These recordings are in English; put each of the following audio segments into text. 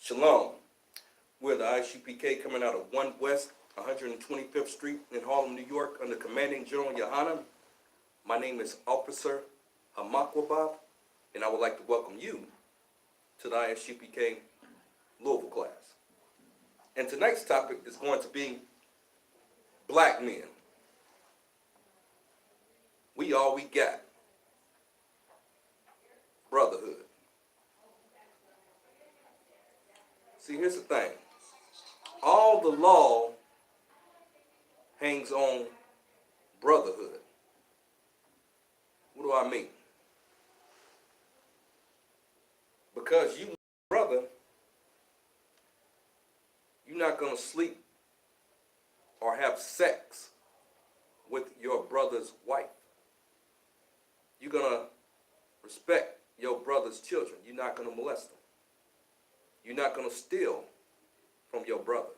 Shalom. We're the I.S.U.P.K. coming out of 1 West 125th Street in Harlem, New York, under Commanding General Yohanna. My name is Officer Hamakwabab, and I would like to welcome you to the I.S.U.P.K. Louisville class. And tonight's topic is going to be black men. We all we got. Brotherhood. See, here's the thing. All the law hangs on brotherhood. What do I mean? Because you brother, you're not going to sleep or have sex with your brother's wife. You're going to respect your brother's children. You're not going to molest them. You're not going to steal from your brother.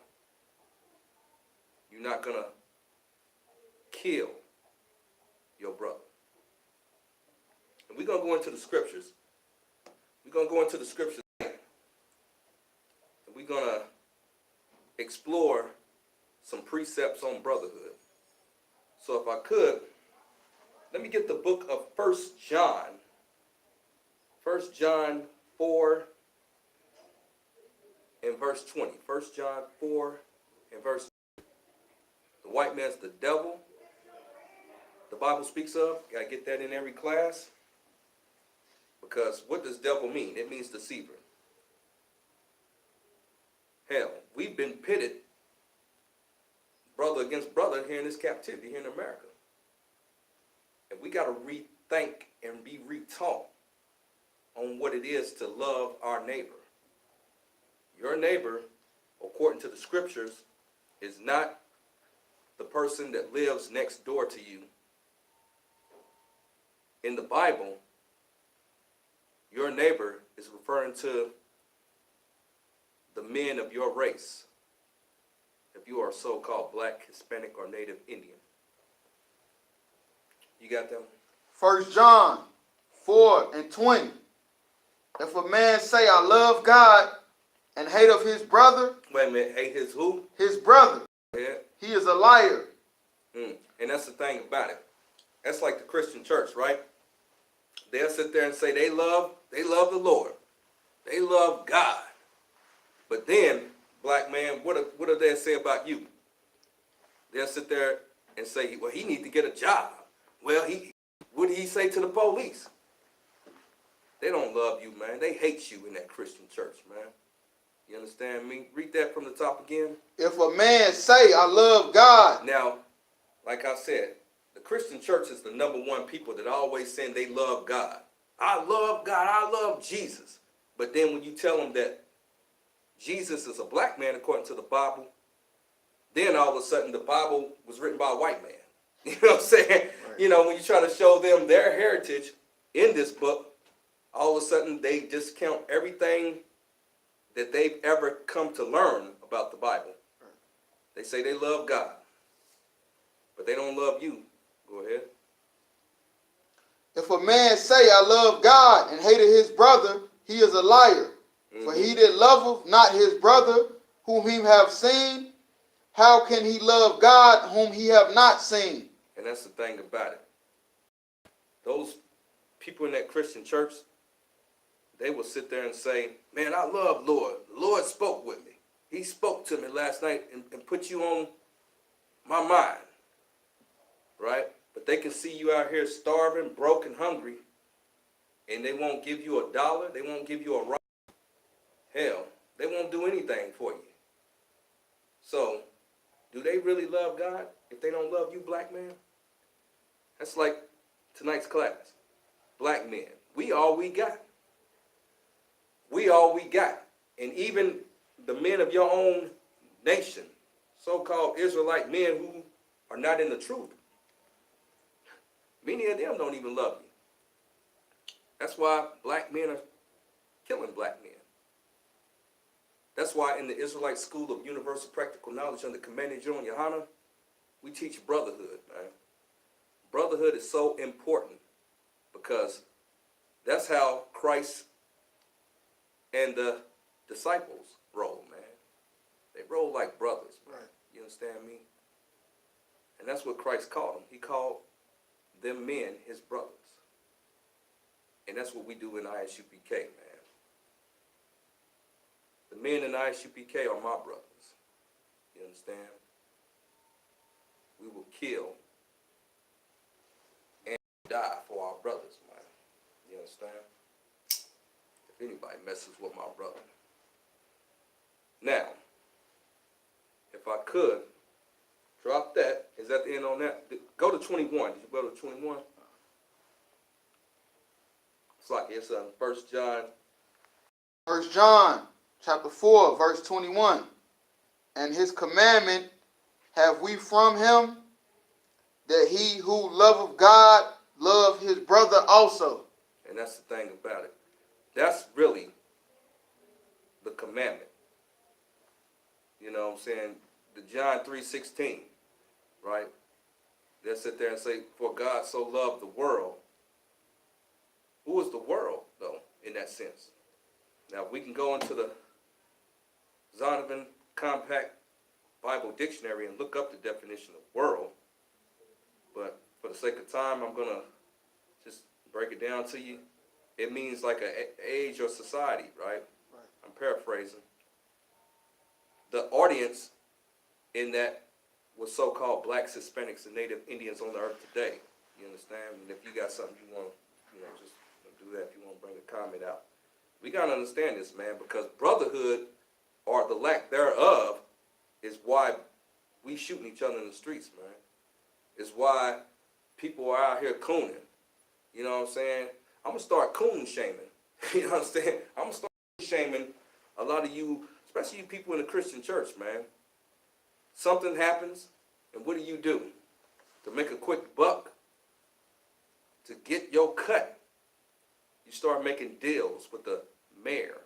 You're not going to kill your brother. And we're going to go into the scriptures. We're going to go into the scriptures and we're going to explore some precepts on brotherhood. So if I could, let me get the book of 1 John. 1 John 4 and verse 20. 1 John 4 and verse 20. The white man's the devil. The Bible speaks of. You gotta get that in every class. Because what does devil mean? It means deceiver. Hell, we've been pitted brother against brother here in this captivity here in America. And we got to rethink and be retaught on what it is to love our neighbor. Your neighbor, according to the scriptures, is not the person that lives next door to you. In the Bible, your neighbor is referring to the men of your race, if you are so-called black, Hispanic, or Native Indian. You got them? 1 John 4 and 20. If a man say, I love God, and hate of his brother. Wait a minute, hate his who? His brother. Yeah. He is a liar. And that's the thing about it. That's like the Christian church, right? They'll sit there and say they love the Lord. They love God. But then, black man, what do they say about you? They'll sit there and say, well, he needs to get a job. Well, what did he say to the police? They don't love you, man. They hate you in that Christian church, man. You understand me? Read that from the top again. If a man say, I love God. Now, like I said, the Christian church is the #1 people that always saying they love God. I love God. I love Jesus. But then when you tell them that Jesus is a black man according to the Bible, then all of a sudden the Bible was written by a white man. You know what I'm saying? Right. You know, when you try to show them their heritage in this book, all of a sudden they discount everything that they've ever come to learn about the Bible. They say they love God, but they don't love you. Go ahead. If a man say, I love God, and hated his brother, he is a liar. For he that loveth not his brother, whom he have seen, how can he love God, whom he have not seen? And that's the thing about it. Those people in that Christian church, they will sit there and say, man, I love Lord. The Lord spoke with me. He spoke to me last night and put you on my mind. Right? But they can see you out here starving, broke, and hungry, and they won't give you $1. They won't give you a rock. Hell, they won't do anything for you. So, do they really love God if they don't love you, black man? That's like tonight's class. Black men, we all we got. We all we got. And even the men of your own nation, so-called Israelite men who are not in the truth, many of them don't even love you. That's why black men are killing black men. That's why in the Israelite School of Universal Practical Knowledge under Commanding General Yohanna, we teach brotherhood, man. Brotherhood is so important because that's how Christ and the disciples roll, man. They roll like brothers, man. Right. You understand me? And that's what Christ called them. He called them men his brothers. And that's what we do in I.S.U.P.K, man. The men in I.S.U.P.K are my brothers. You understand? We will kill and die for our brothers, man. You understand? If anybody messes with my brother. Now, if I could, drop that. Is that the end on that? Go to 21. Did you go to 21? It's like it's 1 John. 1 John chapter 4, verse 21. And his commandment have we from him, that he who loveth God love his brother also. And that's the thing about it. That's really the commandment. You know what I'm saying? The John 3:16, right? They'll sit there and say, for God so loved the world. Who is the world, though, in that sense? Now, we can go into the Zondervan Compact Bible Dictionary and look up the definition of world. But for the sake of time, I'm going to just break it down to you. It means like an age or society, right? I'm paraphrasing. The audience in that was so-called blacks, Hispanics, and Native Indians on the earth today. You understand? And if you got something you want, just do that if you want to bring a comment out. We got to understand this, man, because brotherhood, or the lack thereof, is why we shooting each other in the streets, man. It's why people are out here cooning. You know what I'm saying? I'm going to start coon shaming. You know what I'm saying? I'm going to start shaming a lot of you, especially you people in the Christian church, man. Something happens, and what do? To make a quick buck, to get your cut, you start making deals with the mayor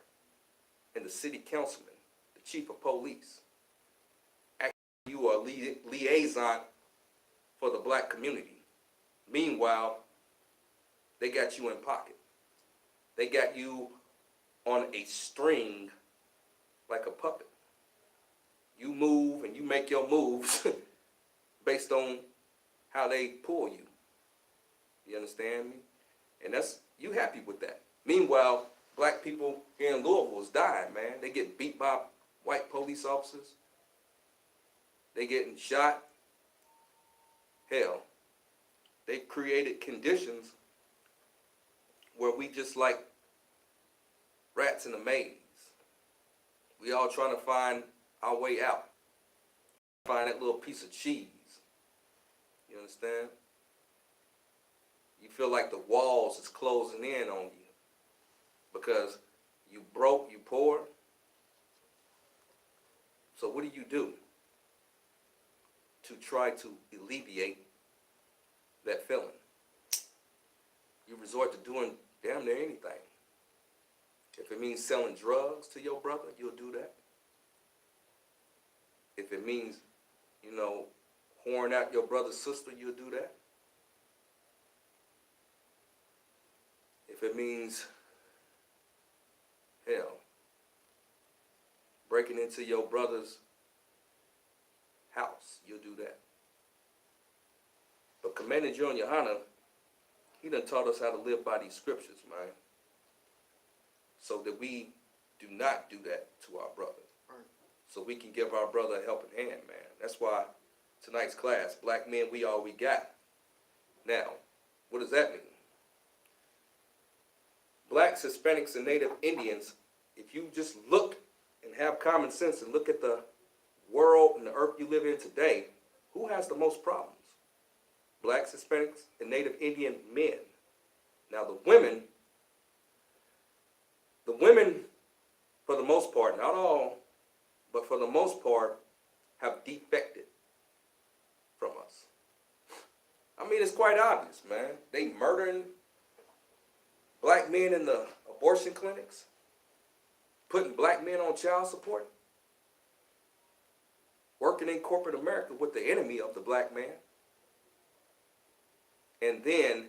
and the city councilman, the chief of police. Actually, you are a liaison for the black community. Meanwhile, they got you in pocket. They got you on a string like a puppet. You move and you make your moves based on how they pull you. You understand me? And that's, you happy with that. Meanwhile, black people here in Louisville is dying, man. They getting beat by white police officers. They getting shot. Hell, they created conditions where we just like rats in a maze. We all trying to find our way out. Find that little piece of cheese. You understand? You feel like the walls is closing in on you because you broke, you poor. So what do to try to alleviate that feeling? You resort to doing damn near anything. If it means selling drugs to your brother, you'll do that. If it means, whoring out your brother's sister, you'll do that. If it means, breaking into your brother's house, you'll do that. But Commander GEN.YAHANNA, he done taught us how to live by these scriptures, man. So that we do not do that to our brother. Right. So we can give our brother a helping hand, man. That's why tonight's class, black men, we all we got. Now, what does that mean? Blacks, Hispanics, and Native Indians, if you just look and have common sense and look at the world and the earth you live in today, who has the most problems? Blacks, Hispanics, and Native Indian men. Now the women, for the most part, not all, but for the most part, have defected from us. I mean, it's quite obvious, man. They murdering black men in the abortion clinics, putting black men on child support, working in corporate America with the enemy of the black man. And then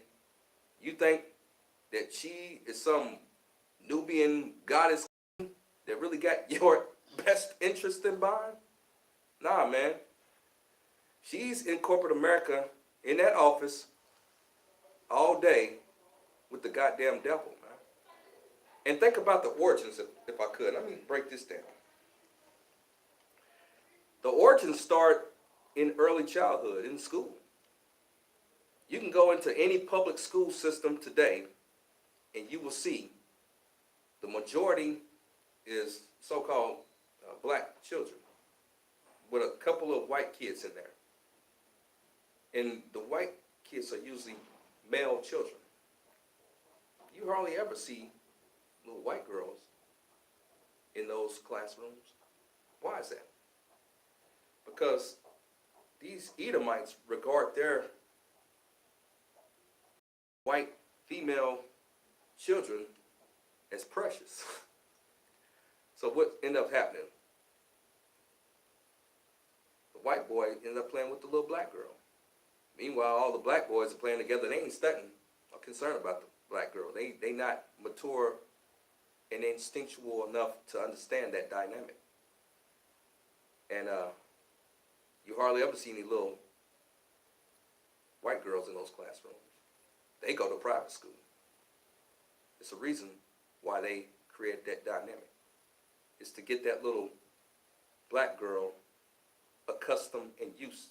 you think that she is some Nubian goddess that really got your best interest in mind? Nah, man. She's in corporate America in that office all day with the goddamn devil, man. And think about the origins, if I could. Let me break this down. The origins start in early childhood, in school. You can go into any public school system today, and you will see the majority is so-called black children with a couple of white kids in there. And the white kids are usually male children. You hardly ever see little white girls in those classrooms. Why is that? Because these Edomites regard their white female children as precious. So what ended up happening? The white boy ended up playing with the little black girl. Meanwhile, all the black boys are playing together. They ain't studying or concerned about the black girl. They not mature and instinctual enough to understand that dynamic. And you hardly ever see any little white girls in those classrooms. They go to private school. It's a reason why they created that dynamic. It's to get that little black girl accustomed and used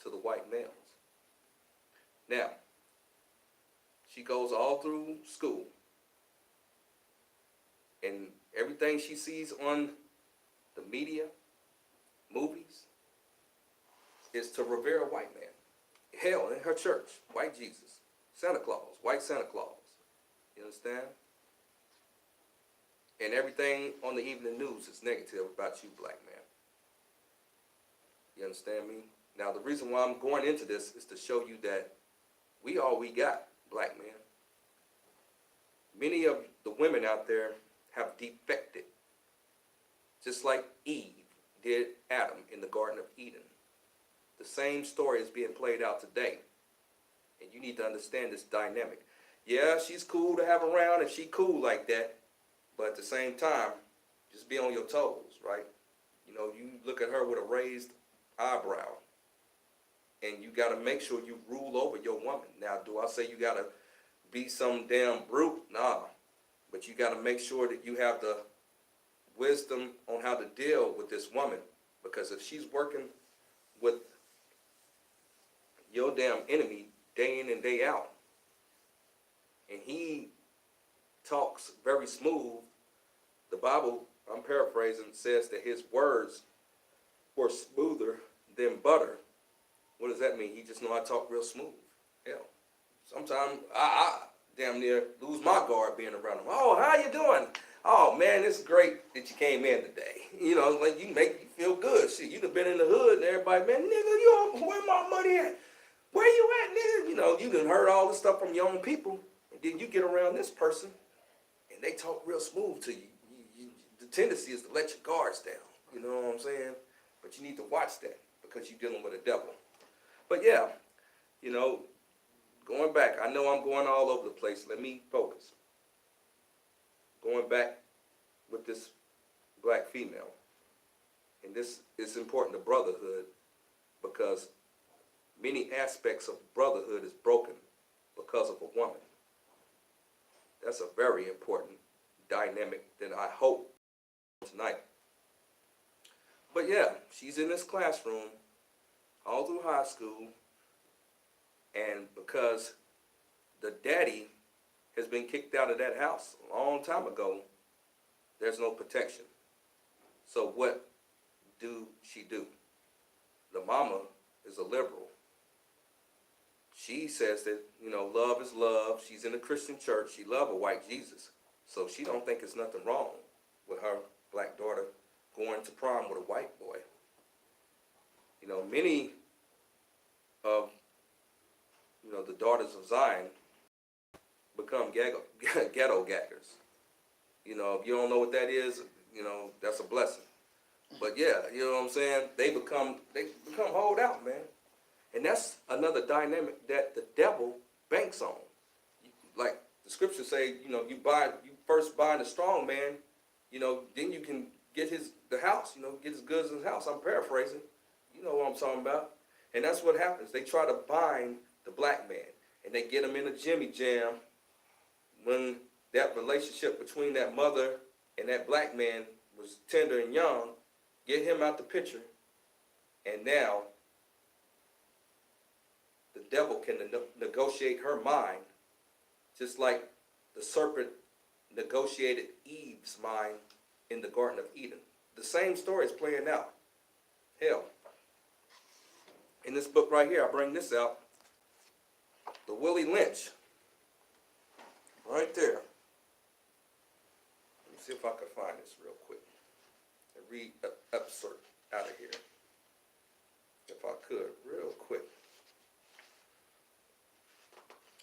to the white males. Now, she goes all through school, and everything she sees on the media, movies, is to revere a white man. Hell, in her church, white Jesus, Santa Claus, white Santa Claus. You understand? And everything on the evening news is negative about you, black man. You understand me? Now, the reason why I'm going into this is to show you that we all we got, black men. Many of the women out there have defected, just like Eve did Adam in the Garden of Eden. The same story is being played out today. And you need to understand this dynamic. Yeah, she's cool to have around and she cool like that. But at the same time, just be on your toes, right? You know, you look at her with a raised eyebrow. And you got to make sure you rule over your woman. Now, do I say you got to be some damn brute? Nah. But you got to make sure that you have the wisdom on how to deal with this woman. Because if she's working with your damn enemy day in and day out, and he talks very smooth, the Bible, I'm paraphrasing, says that his words were smoother than butter. What does that mean? He just know I talk real smooth. Hell, sometimes I damn near lose my guard being around him. Oh, how you doing? Oh man, it's great that you came in today. You know, like you make you feel good. Shit, you done been in the hood and everybody, man, nigga, you where my money at? Where you at, nigga? You know, you done heard all this stuff from your own people, and then you get around this person, and they talk real smooth to you. The tendency is to let your guards down. You know what I'm saying? But you need to watch that because you're dealing with a devil. But yeah, you know, going back, I know I'm going all over the place. Let me focus. Going back with this black female, and this is important to brotherhood because many aspects of brotherhood is broken because of a woman. That's a very important dynamic that I hope tonight. But yeah, she's in this classroom all through high school, and because the daddy has been kicked out of that house a long time ago, there's no protection. So what do she do? The mama is a liberal. She says that, you know, love is love. She's in a Christian church. She loves a white Jesus. So she don't think there's nothing wrong with her black daughter going to prom with a white boy. You know, many of, you know, the daughters of Zion become ghetto gaggers. You know, if you don't know what that is, you know, that's a blessing. But yeah, you know what I'm saying? They become hold out, man. And that's another dynamic that the devil banks on. Like the scriptures say, you know, you first bind the strong man then you can get the house, get his goods in his house. I'm paraphrasing. You know what I'm talking about. And that's what happens. They try to bind the black man, and they get him in a Jimmy Jam when that relationship between that mother and that black man was tender and young. Get him out the picture, and now the devil can negotiate her mind, just like the serpent negotiated Eve's mind in the Garden of Eden. The same story is playing out. Hell, in this book right here, I bring this out, the Willie Lynch, right there. Let me see if I can find this real quick and read an excerpt out of here, if I could, real quick.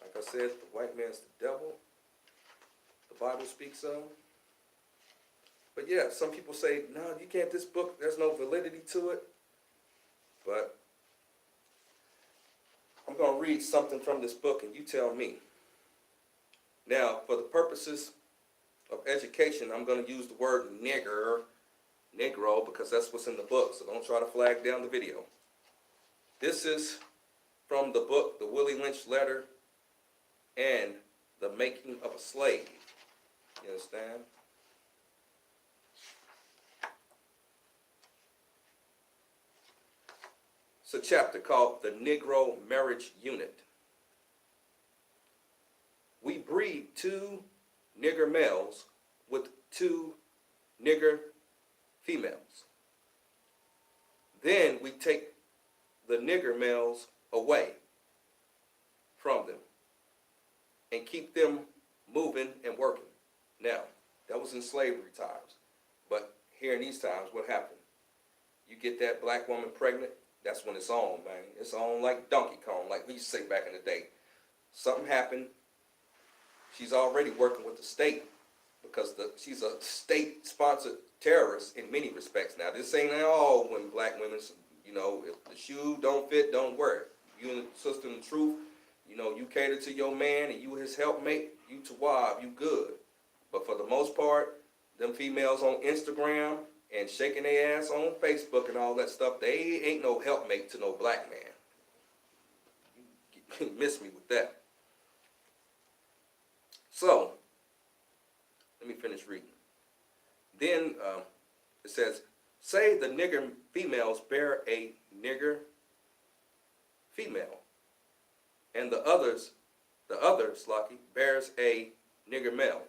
Like I said, the white man's the devil, the Bible speaks of. But yeah, some people say, no, you can't, this book, there's no validity to it. But I'm going to read something from this book, and you tell me. Now, for the purposes of education, I'm going to use the word Negro, because that's what's in the book, so don't try to flag down the video. This is from the book, The Willie Lynch Letter and the Making of a Slave. You understand? It's a chapter called The Negro Marriage Unit. We breed 2 nigger males with 2 nigger females. Then we take the nigger males away from them and keep them moving and working. Now, that was in slavery times. But here in these times, what happened? You get that black woman pregnant, that's when it's on, man. It's on like Donkey Kong, like we used to say back in the day. Something happened. She's already working with the state because she's a state-sponsored terrorist in many respects. Now, this ain't all when black women, if the shoe don't fit, don't wear it. You and sister in the truth, you cater to your man and you his helpmate, you tawab, you good. But for the most part, them females on Instagram and shaking their ass on Facebook and all that stuff, they ain't no helpmate to no black man. You miss me with that. So, let me finish reading. Then it says, say the nigger females bear a nigger female, and the other Slocky, bears a nigger male.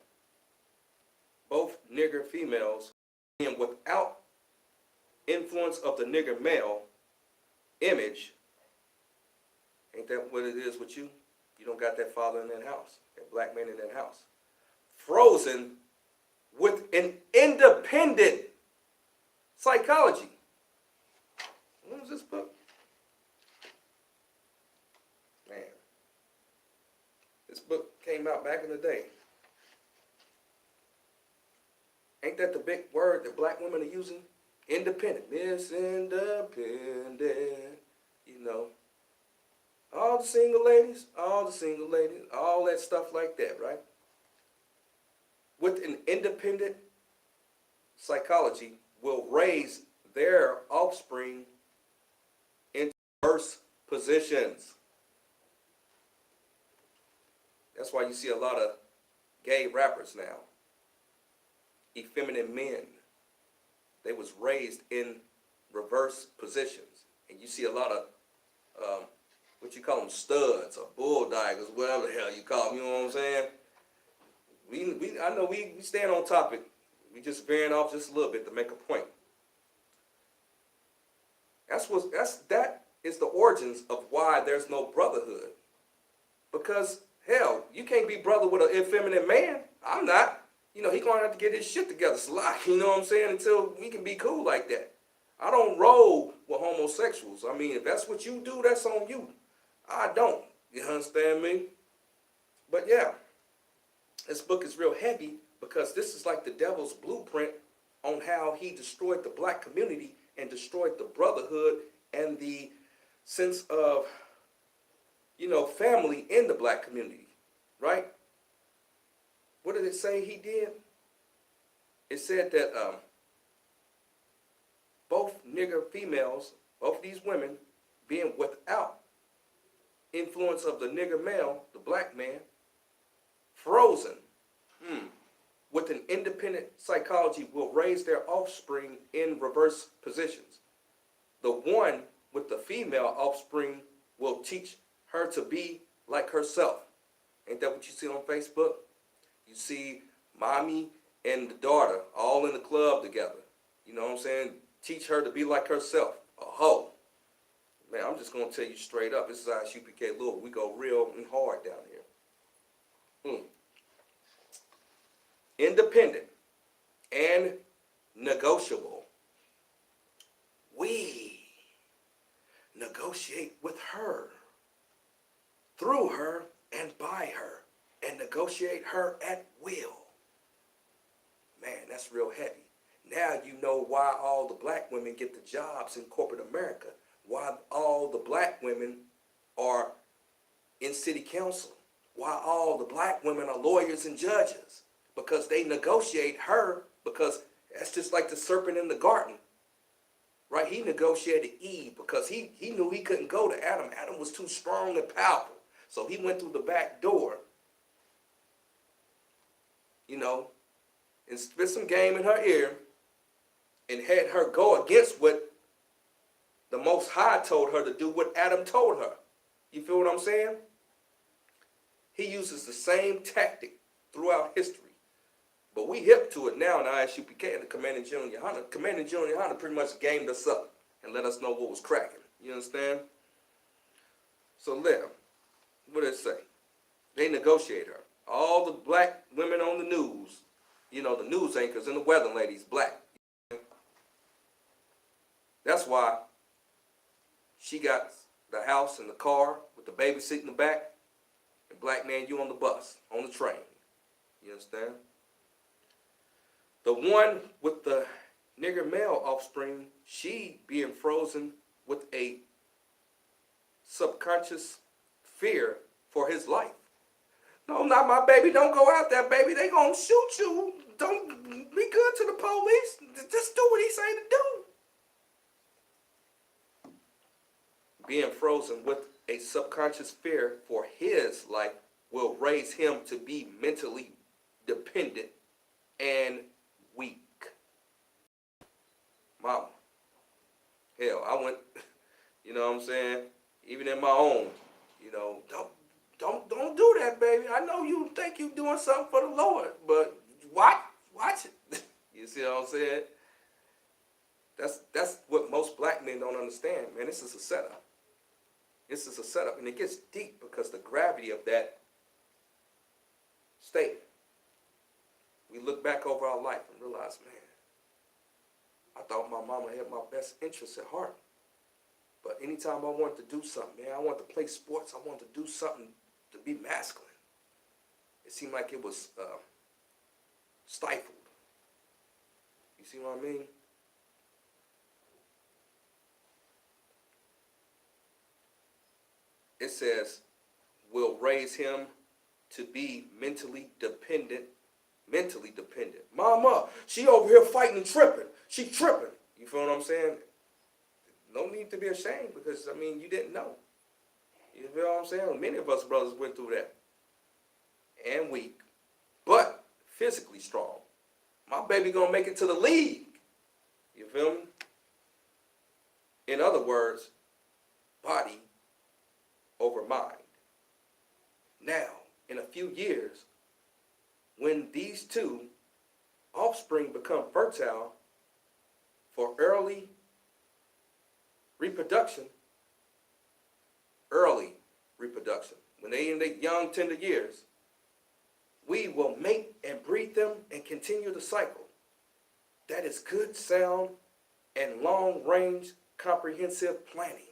Both nigger females, and without influence of the nigger male image, ain't that what it is with you? You don't got that father in that house, that black man in that house. Frozen with an independent psychology. What was this book? Man, this book came out back in the day. Ain't that the big word that black women are using? Independent. Miss Independent. All the single ladies, all that stuff like that, right? With an independent psychology will raise their offspring into diverse positions. That's why you see a lot of gay rappers now. Effeminate men. They was raised in reverse positions. And you see a lot of, what you call them, studs or bulldoggers, whatever the hell you call them, you know what I'm saying? I know we stand on topic. We just veering off just a little bit to make a point. That is the origins of why there's no brotherhood. Because, hell, you can't be brother with an effeminate man. I'm not. He gonna have to get his shit together, you know what I'm saying, until we can be cool like that. I don't roll with homosexuals. I mean, if that's what you do, that's on you. I don't. You understand me? But yeah, this book is real heavy because this is like the devil's blueprint on how he destroyed the black community and destroyed the brotherhood and the sense of, family in the black community, right? What did it say he did? it said that both nigger females, both these women, being without influence of the nigger male, the black man, frozen with an independent psychology will raise their offspring in reverse positions. The one with the female offspring will teach her to be like herself. Ain't that what you see on Facebook? You see mommy and the daughter all in the club together. You know what I'm saying? Teach her to be like herself. A hoe. Man, I'm just going to tell you straight up. This is I.S.U.P.K. Louisville. We go real and hard down here. Independent and negotiable. We negotiate with her, through her, and by her, and negotiate her at will. Man, that's real heavy. Now you know why all the black women get the jobs in corporate America, why all the black women are in city council, why all the black women are lawyers and judges, because they negotiate her, because that's just like the serpent in the garden, right? He negotiated Eve because he knew he couldn't go to Adam. Adam was too strong and powerful, so he went through the back door, you know, and spit some game in her ear and had her go against what the Most High told her to do, what Adam told her. You feel what I'm saying? He uses the same tactic throughout history. But we hip to it now in I.S.U.P.K. and the Commanding General Yohanna. Commanding General Yohanna pretty much gamed us up and let us know what was cracking. You understand? So there, what did it say? They negotiate her. All the black women on the news, you know, the news anchors and the weather ladies, black. That's why she got the house and the car with the baby seat in the back, and black man, you on the bus, on the train. You understand? The one with the nigger male offspring, she being frozen with a subconscious fear for his life. No, not my baby. Don't go out there, baby. They gonna shoot you. Don't be good to the police. Just do what he say to do. Being frozen with a subconscious fear for his life will raise him to be mentally dependent and weak. Mama. Hell, I went, you know what I'm saying? Even in my own, you know, don't do that, baby. I know you think you doing something for the Lord, but watch it. You see what I'm saying? That's what most black men don't understand, man. This is a setup. This is a setup, and it gets deep because the gravity of that statement. We look back over our life and realize, man, I thought my mama had my best interests at heart. But anytime I wanted to do something, man, I wanted to play sports, I wanted to do something to be masculine. It seemed like it was stifled. You see what I mean? It says, will raise him to be mentally dependent. Mama, she over here fighting and tripping. She tripping. You feel what I'm saying? No need to be ashamed because, I mean, you didn't know. You feel what I'm saying? Many of us brothers went through that. And weak, but physically strong. My baby gonna make it to the league. You feel me? In other words, body over mind. Now, in a few years, when these two offspring become fertile for early reproduction, when they in their young tender years, we will mate and breed them and continue the cycle. That is good, sound, and long-range comprehensive planning.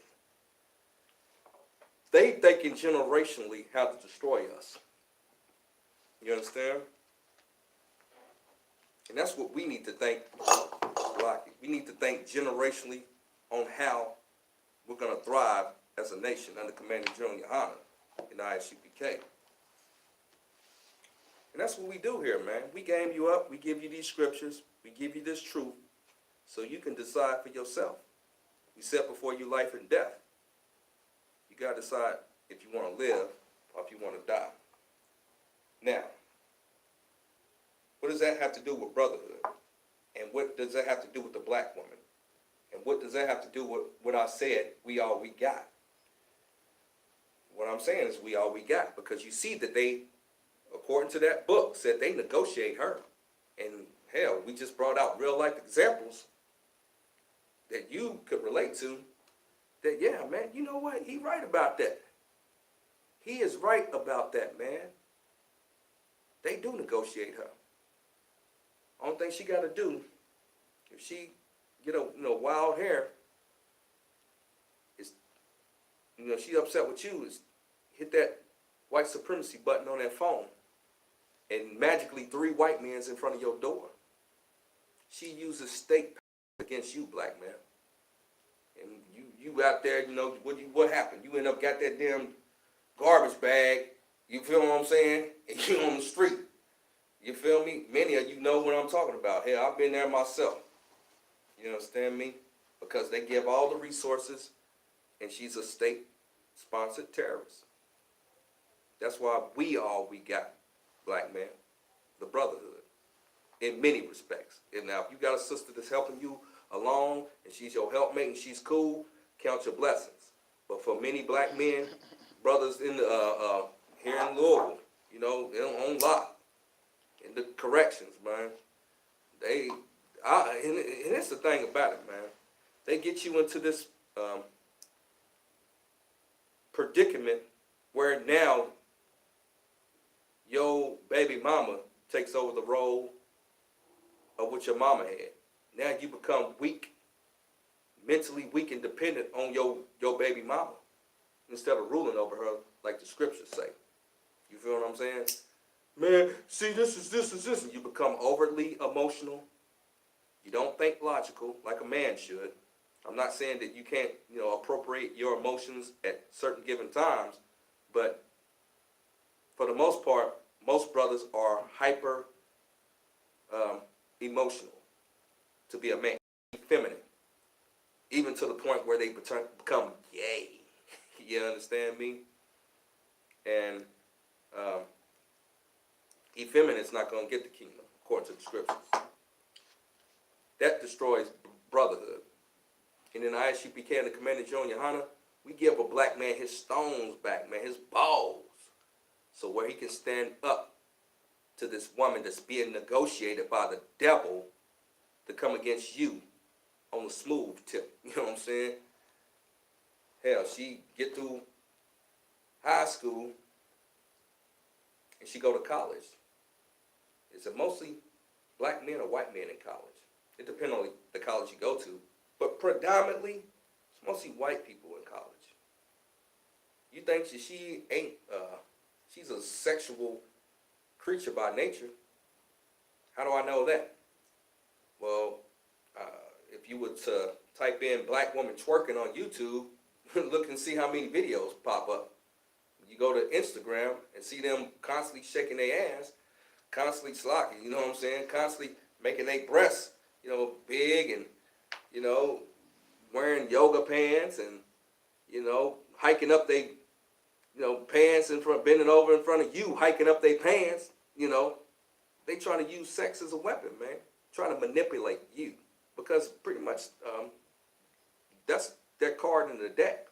They thinking generationally how to destroy us. You understand? And that's what we need to think, Rocky. We need to think generationally on how we're going to thrive as a nation under Commanding General Yohanna in I.S.U.P.K. And that's what we do here, man. We game you up. We give you these scriptures. We give you this truth so you can decide for yourself. We set before you life and death. You got to decide if you want to live or if you want to die. Now, what does that have to do with brotherhood? And what does that have to do with the black woman? And what does that have to do with what I said, we all we got? What I'm saying is we all we got, because you see that they, according to that book, said they negotiate her. And hell, we just brought out real life examples that you could relate to, that, yeah, man, you know what? He right about that. He is right about that, man. They do negotiate her. Only thing she got to do, if she get a wild hair, is, she upset with you, is hit that white supremacy button on that phone, and magically 3 white men's in front of your door. She uses state against you, black man. And you out there, what happened? You end up got that damn garbage bag, you feel what I'm saying? And you on the street. You feel me? Many of you know what I'm talking about. Hell, I've been there myself. You understand me? Because they give all the resources, and she's a state-sponsored terrorist. That's why we got, black man, the brotherhood, in many respects. And now, if you got a sister that's helping you along, and she's your helpmate, and she's cool, count your blessings. But for many black men, brothers in the here in Louisville, they don't own lock. In the corrections, man, and it's the thing about it, man. They get you into this predicament where now your baby mama takes over the role of what your mama had. Now you become weak, mentally weak and dependent on your baby mama instead of ruling over her like the scriptures say. You feel what I'm saying? Man, see, this is this. And you become overly emotional. You don't think logical like a man should. I'm not saying that you can't, appropriate your emotions at certain given times, but for the most part, most brothers are hyper emotional to be a man, feminine, even to the point where they become gay. You understand me? And effeminate is not going to get the kingdom, according to the scriptures. That destroys brotherhood. And in I.S.U.P.K. and the Commander GEN.YAHANNA, we give a black man his stones back, man, his balls, so where he can stand up to this woman that's being negotiated by the devil to come against you on the smooth tip. You know what I'm saying? Hell, she get through high school and she go to college. Is it mostly black men or white men in college? It depends on the college you go to. But predominantly, it's mostly white people in college. You think she ain't, she's a sexual creature by nature. How do I know that? Well, if you were to type in black woman twerking on YouTube, look and see how many videos pop up. You go to Instagram and see them constantly shaking their ass, constantly slocking, you know what I'm saying? Constantly making their breasts, big and, wearing yoga pants and, hiking up their, pants in front, bending over in front of you, hiking up their pants, They trying to use sex as a weapon, man. Trying to manipulate you. Because pretty much that's their card in the deck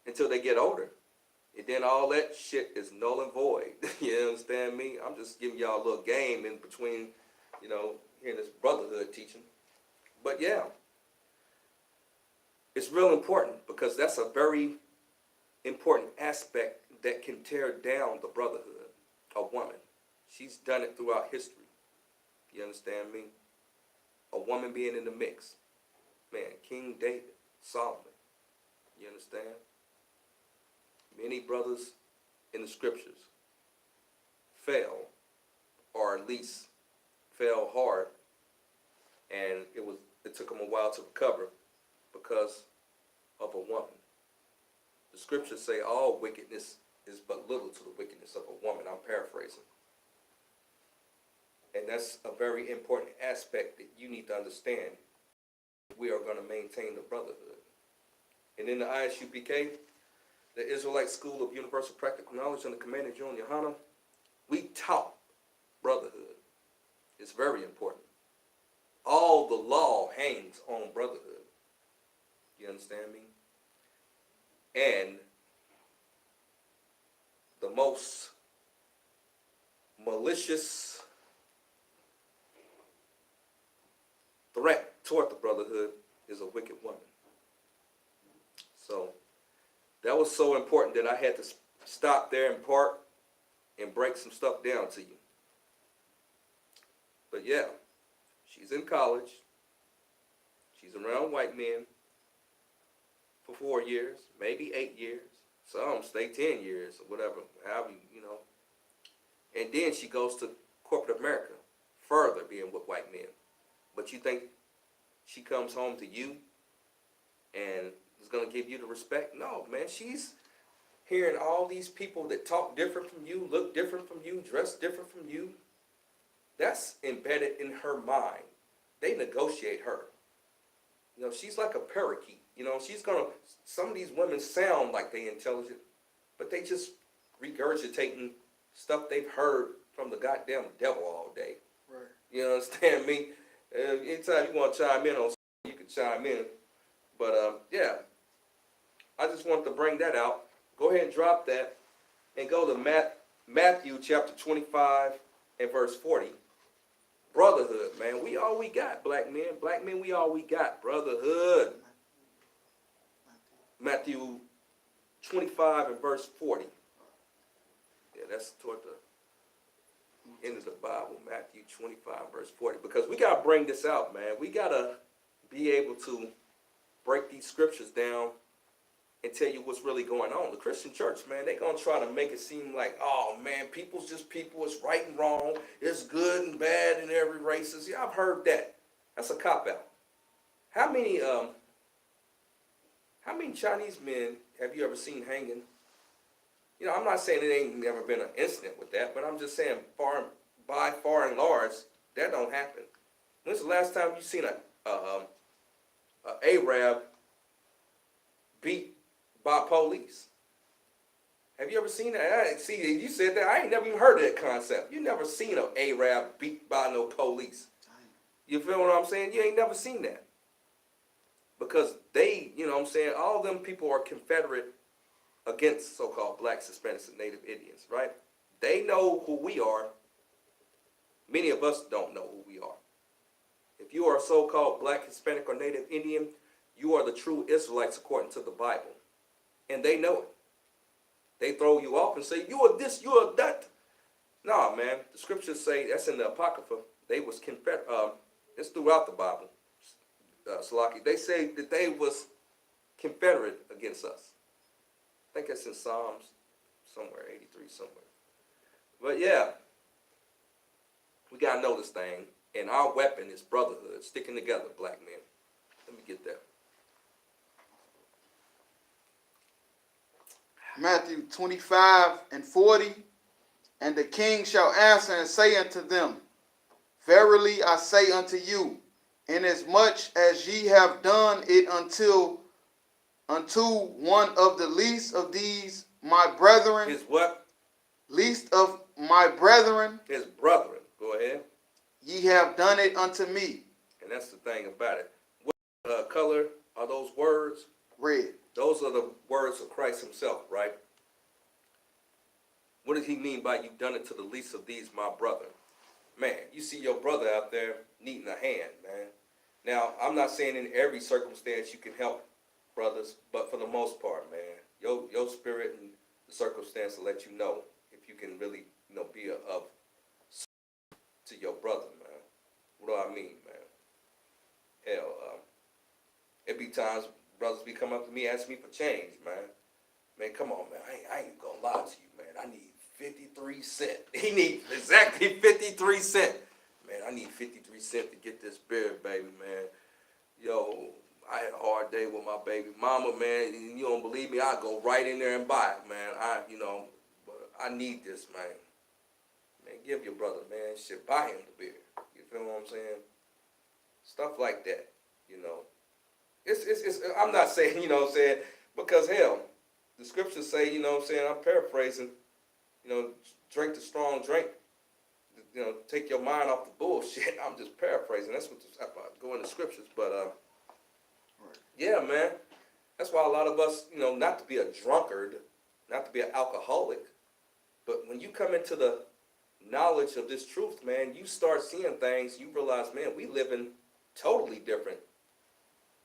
until they get older. And then all that shit is null and void. You understand me? I'm just giving y'all a little game in between, hearing this brotherhood teaching. But yeah, it's real important because that's a very important aspect that can tear down the brotherhood of woman. She's done it throughout history. You understand me? A woman being in the mix. Man, King David, Solomon. You understand? Many brothers in the scriptures fell, or at least fell hard, and it took them a while to recover because of a woman. The scriptures say all wickedness is but little to the wickedness of a woman. I'm paraphrasing. that's a very important aspect that you need to understand. We are going to maintain the brotherhood. And in the I.S.U.P.K, the Israelite School of Universal Practical Knowledge under command of GEN.YAHANNA, we taught brotherhood. It's very important. All the law hangs on brotherhood. You understand me? And the most malicious threat toward the brotherhood is a wicked woman. So that was so important that I had to stop there in part and break some stuff down to you. But yeah, she's in college. She's around white men for 4 years, maybe 8 years. Some stay 10 years or whatever, however, you know. And then she goes to corporate America, further being with white men. But you think she comes home to you and is going to give you the respect? No, man, she's hearing all these people that talk different from you, look different from you, dress different from you. That's embedded in her mind. They negotiate her. You know, she's like a parakeet. You know, she's going to, some of these women sound like they intelligent, but they just regurgitating stuff they've heard from the goddamn devil all day. Right. You understand me? Anytime you want to chime in on something, you can chime in. But, yeah, I just wanted to bring that out. Go ahead and drop that and go to Matthew chapter 25 and verse 40. Brotherhood, man. We all we got, black men. Black men, we all we got. Brotherhood. Matthew 25 and verse 40. Yeah, that's toward the end of the Bible. Matthew 25 verse 40. Because we got to bring this out, man. We got to be able to break these scriptures down and tell you what's really going on. The Christian church, man, they're going to try to make it seem like, oh, man, people's just people. It's right and wrong. It's good and bad in every race. Yeah, I've heard that. That's a cop-out. How many Chinese men have you ever seen hanging? You know, I'm not saying it ain't never been an incident with that, but I'm just saying by far and large, that don't happen. When's the last time you seen a Arab beat by police? Have you ever seen that? See, you said that. I ain't never even heard of that concept. You never seen an Arab beat by no police. You feel what I'm saying? You ain't never seen that. Because they, you know what I'm saying, all them people are Confederate against so-called blacks, Hispanics, and Native Indians, right? They know who we are. Many of us don't know who we are. If you are a so-called black, Hispanic, or Native Indian, you are the true Israelites according to the Bible. And they know it. They throw you off and say, you are this, you are that. No, man. The scriptures say, that's in the Apocrypha, they was Confederate. It's throughout the Bible. Salaki, they say that they was Confederate against us. I think that's in Psalms somewhere, 83 somewhere. But yeah, we got to know this thing. And our weapon is brotherhood, sticking together, black men. Let me get that. Matthew 25 and 40. And the king shall answer and say unto them, Verily I say unto you, inasmuch as ye have done it unto one of the least of these my brethren. His what? Least of my brethren. His brethren. Go ahead. Ye have done it unto me. And that's the thing about it. What color are those words? Red. Those are the words of Christ himself, right? What does he mean by you've done it to the least of these, my brother? Man, you see your brother out there needing a hand, man. Now, I'm not saying in every circumstance you can help brothers, but for the most part, man, your spirit and the circumstance will let you know if you can really, you know, be of to your brother, man. What do I mean, man? Hell, it be times brothers be coming up to me asking me for change, man. Man, come on, man. I ain't gonna lie to you, man. I need 53 cents. He needs exactly 53 cents. Man, I need 53 cents to get this beer, baby, man. Yo, I had a hard day with my baby mama, man. You don't believe me? I go right in there and buy it, man. But I need this, man. Man, give your brother, man, shit, buy him the beer. You feel what I'm saying? Stuff like that, you know. It's I'm not saying, you know what I'm saying, because hell, the scriptures say, you know what I'm saying, I'm paraphrasing, you know, drink the strong drink, you know, take your mind off the bullshit. I'm just paraphrasing. That's what go in the scriptures. But yeah, man, that's why a lot of us, you know, not to be a drunkard, not to be an alcoholic, but when you come into the knowledge of this truth, man, you start seeing things. You realize, man, we living totally different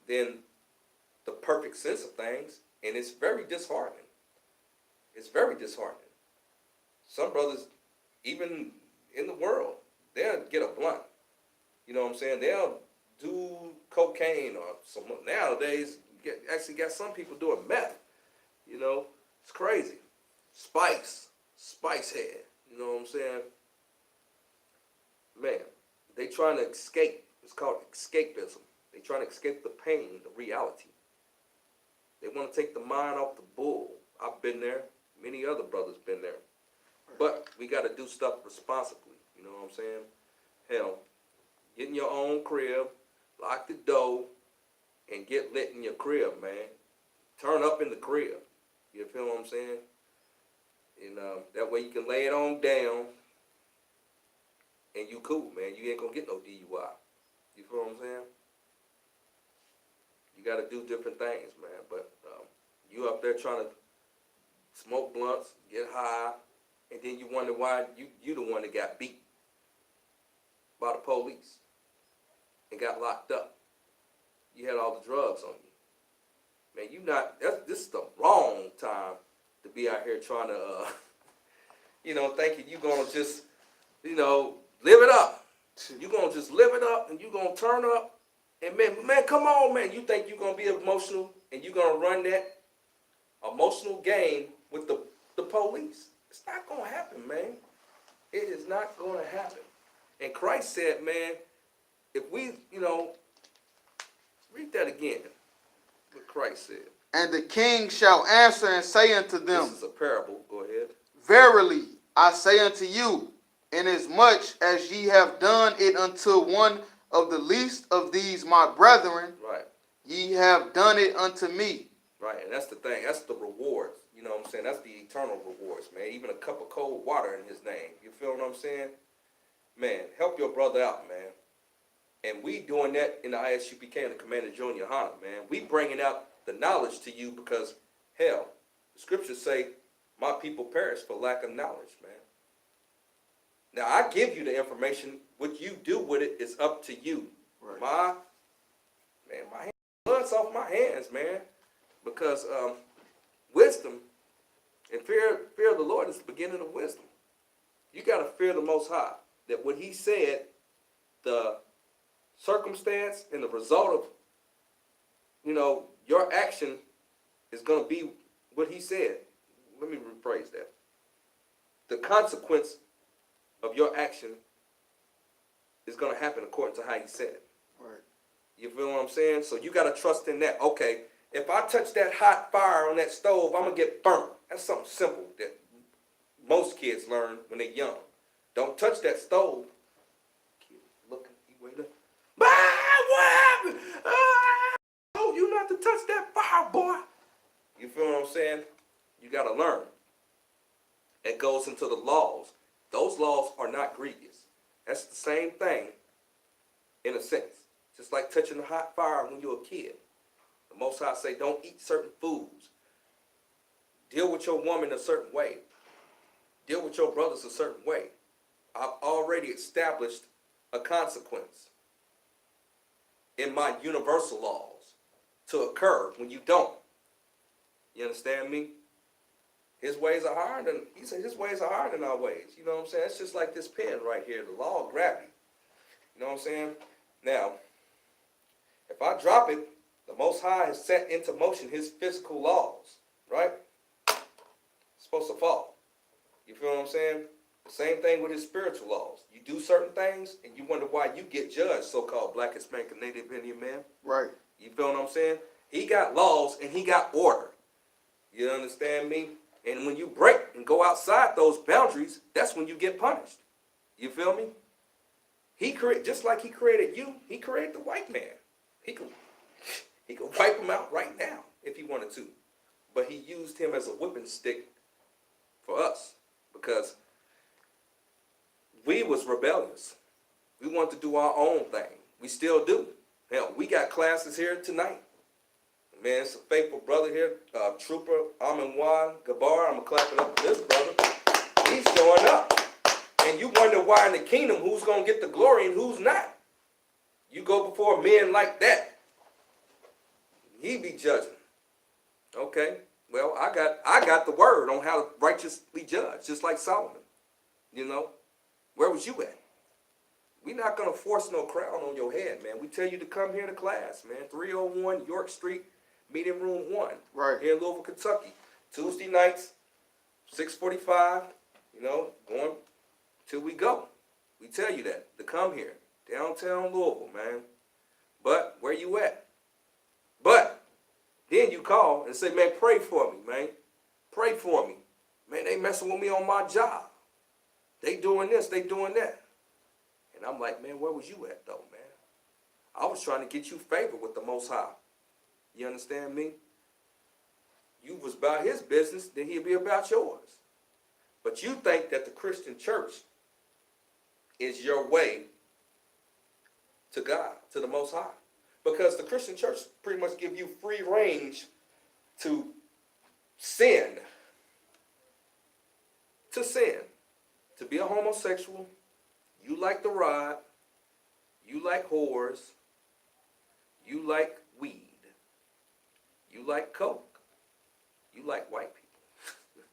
than the perfect sense of things, and it's very disheartening. It's very disheartening. Some brothers, even in the world, they'll get a blunt. You know what I'm saying? They'll do cocaine or some. Nowadays, actually got some people doing meth. You know, it's crazy. Spice head. You know what I'm saying? Man, they trying to escape. It's called escapism. They trying to escape the pain, the reality. They want to take the mind off the bull. I've been there. Many other brothers been there. But we got to do stuff responsibly. You know what I'm saying? Hell, get in your own crib, lock the door, and get lit in your crib, man. Turn up in the crib. You feel what I'm saying? And that way you can lay it on down, and you cool, man. You ain't going to get no DUI. You feel what I'm saying? You got to do different things, man. But you up there trying to smoke blunts, get high, and then you wonder why you the one that got beat by the police and got locked up. You had all the drugs on you. Man, this is the wrong time to be out here trying to, thinking you going to just, live it up. You going to just live it up and you going to turn up. And man, come on, man. You think you're going to be emotional and you're going to run that emotional game with the police. It's not going to happen, man. It is not going to happen. And Christ said, man, if we, read that again, what Christ said. And the king shall answer and say unto them, this is a parable, go ahead. Verily, I say unto you, inasmuch as ye have done it unto one of the least of these my brethren, right, ye have done it unto me. Right, and that's the thing. That's the rewards. You know what I'm saying? That's the eternal rewards, man. Even a cup of cold water in his name. You feel what I'm saying? Man, help your brother out, man. And we doing that in the I.S.U.P.K. and the Commander GEN.YAHANNA, man. We bringing out the knowledge to you because, hell, the scriptures say, my people perish for lack of knowledge, man. Now, I give you the information. What you do with it is up to you. Right. My hands, blood's off my hands, man. Because wisdom and fear of the Lord is the beginning of wisdom. You got to fear the Most High. That what he said, the circumstance and the result of, your action is going to be what he said. Let me rephrase that. The consequence of your action is going to happen according to how he said it. Right. You feel what I'm saying? So you got to trust in that. Okay, if I touch that hot fire on that stove, I'm going to get burnt. That's something simple that most kids learn when they're young. Don't touch that stove. Kid looking, he waiting. What happened? I told you not to touch that fire, boy. You feel what I'm saying? You got to learn. It goes into the laws. Those laws are not grievous. That's the same thing in a sense. Just like touching the hot fire when you're a kid. The Most High say don't eat certain foods. Deal with your woman a certain way. Deal with your brothers a certain way. I've already established a consequence in my universal laws to occur when you don't. You understand me? His ways are higher than, he said his ways are higher than our ways. You know what I'm saying? It's just like this pen right here. The law of gravity. You know what I'm saying? Now, if I drop it, the Most High has set into motion his physical laws, right? It's supposed to fall. You feel what I'm saying? The same thing with his spiritual laws. You do certain things, and you wonder why you get judged, so-called Black, Hispanic, Native Indian man. Right. You feel what I'm saying? He got laws, and he got order. You understand me? And when you break and go outside those boundaries, that's when you get punished. You feel me? Just like he created you, he created the white man. He could wipe him out right now if he wanted to. But he used him as a whipping stick for us because we was rebellious. We wanted to do our own thing. We still do. Hell, we got classes here tonight. Man, it's a faithful brother here, Trooper Amin Wan Gabar. I'm clapping up for this brother. He's showing up. And you wonder why in the kingdom who's going to get the glory and who's not. You go before men like that, he be judging. Okay, well, I got the word on how to righteously judge, just like Solomon. You know, where was you at? We're not going to force no crown on your head, man. We tell you to come here to class, man. 301 York Street, Meeting Room 1. Right. Here in Louisville, Kentucky. Tuesday nights, 6:45, you know, going till we go. We tell you that, to come here. Downtown Louisville, man. But where you at? But then you call and say, man, pray for me, man. Pray for me. Man, they messing with me on my job. They doing this, they doing that. And I'm like, man, where was you at, though, man? I was trying to get you favor with the Most High. You understand me? You was about his business, then he'll be about yours. But you think that the Christian church is your way to God, to the Most High. Because the Christian church pretty much give you free range to sin. To sin. To be a homosexual. You like the rod. You like whores. You like weed. You like coke. You like white people.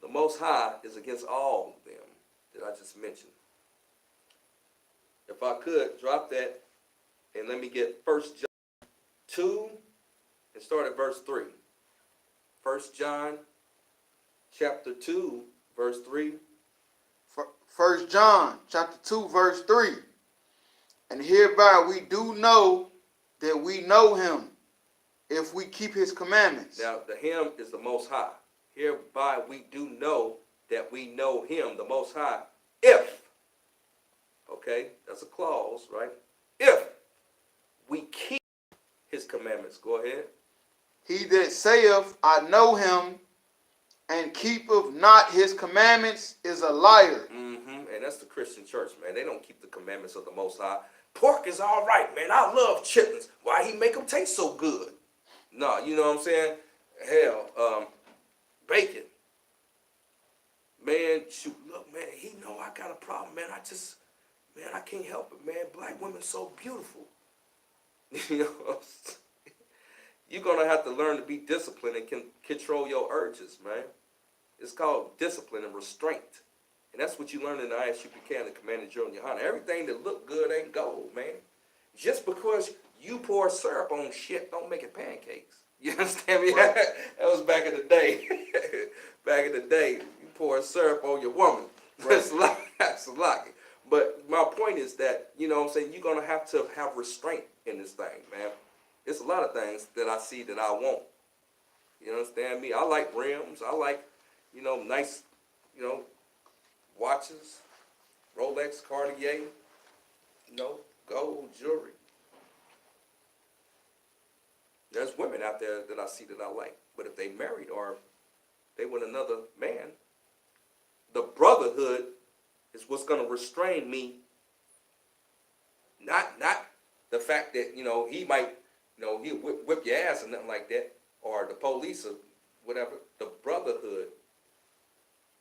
The Most High is against all of them that I just mentioned. If I could, drop that and let me get 1 John 2 and start at verse 3. 1 John chapter 2, verse 3. 1 John chapter 2, verse 3. And hereby we do know that we know him, if we keep his commandments. Now, the him is the Most High. Hereby we do know that we know him, the Most High, if, okay, that's a clause, right? If we keep his commandments. Go ahead. He that saith, I know him, and keepeth not his commandments is a liar. And that's the Christian church, man. They don't keep the commandments of the Most High. Pork is all right, man. I love chitlins. Why he make them taste so good? No, you know what I'm saying? Hell, bacon. Man, shoot, look, man, he know I got a problem, man. I can't help it, man. Black women so beautiful. You know, you're going to have to learn to be disciplined and can control your urges, man. It's called discipline and restraint. And that's what you learn in the I.S.U.P.K and the Commander GEN.YAHANNA. Everything that look good ain't gold, man. Just because you pour syrup on shit don't make it pancakes. You understand me? Right. That was back in the day. Back in the day, you pour syrup on your woman. Right. That's a lot. But my point is that, you know what I'm saying, you're going to have restraint in this thing, man. It's a lot of things that I see that I want. You understand me? I like rims. I like, you know, nice, you know, watches, Rolex, Cartier, you know, gold jewelry. There's women out there that I see that I like. But if they married or they with another man, the brotherhood is what's going to restrain me. Not the fact that, you know, he might, you know, he'll whip your ass or nothing like that, or the police or whatever. The brotherhood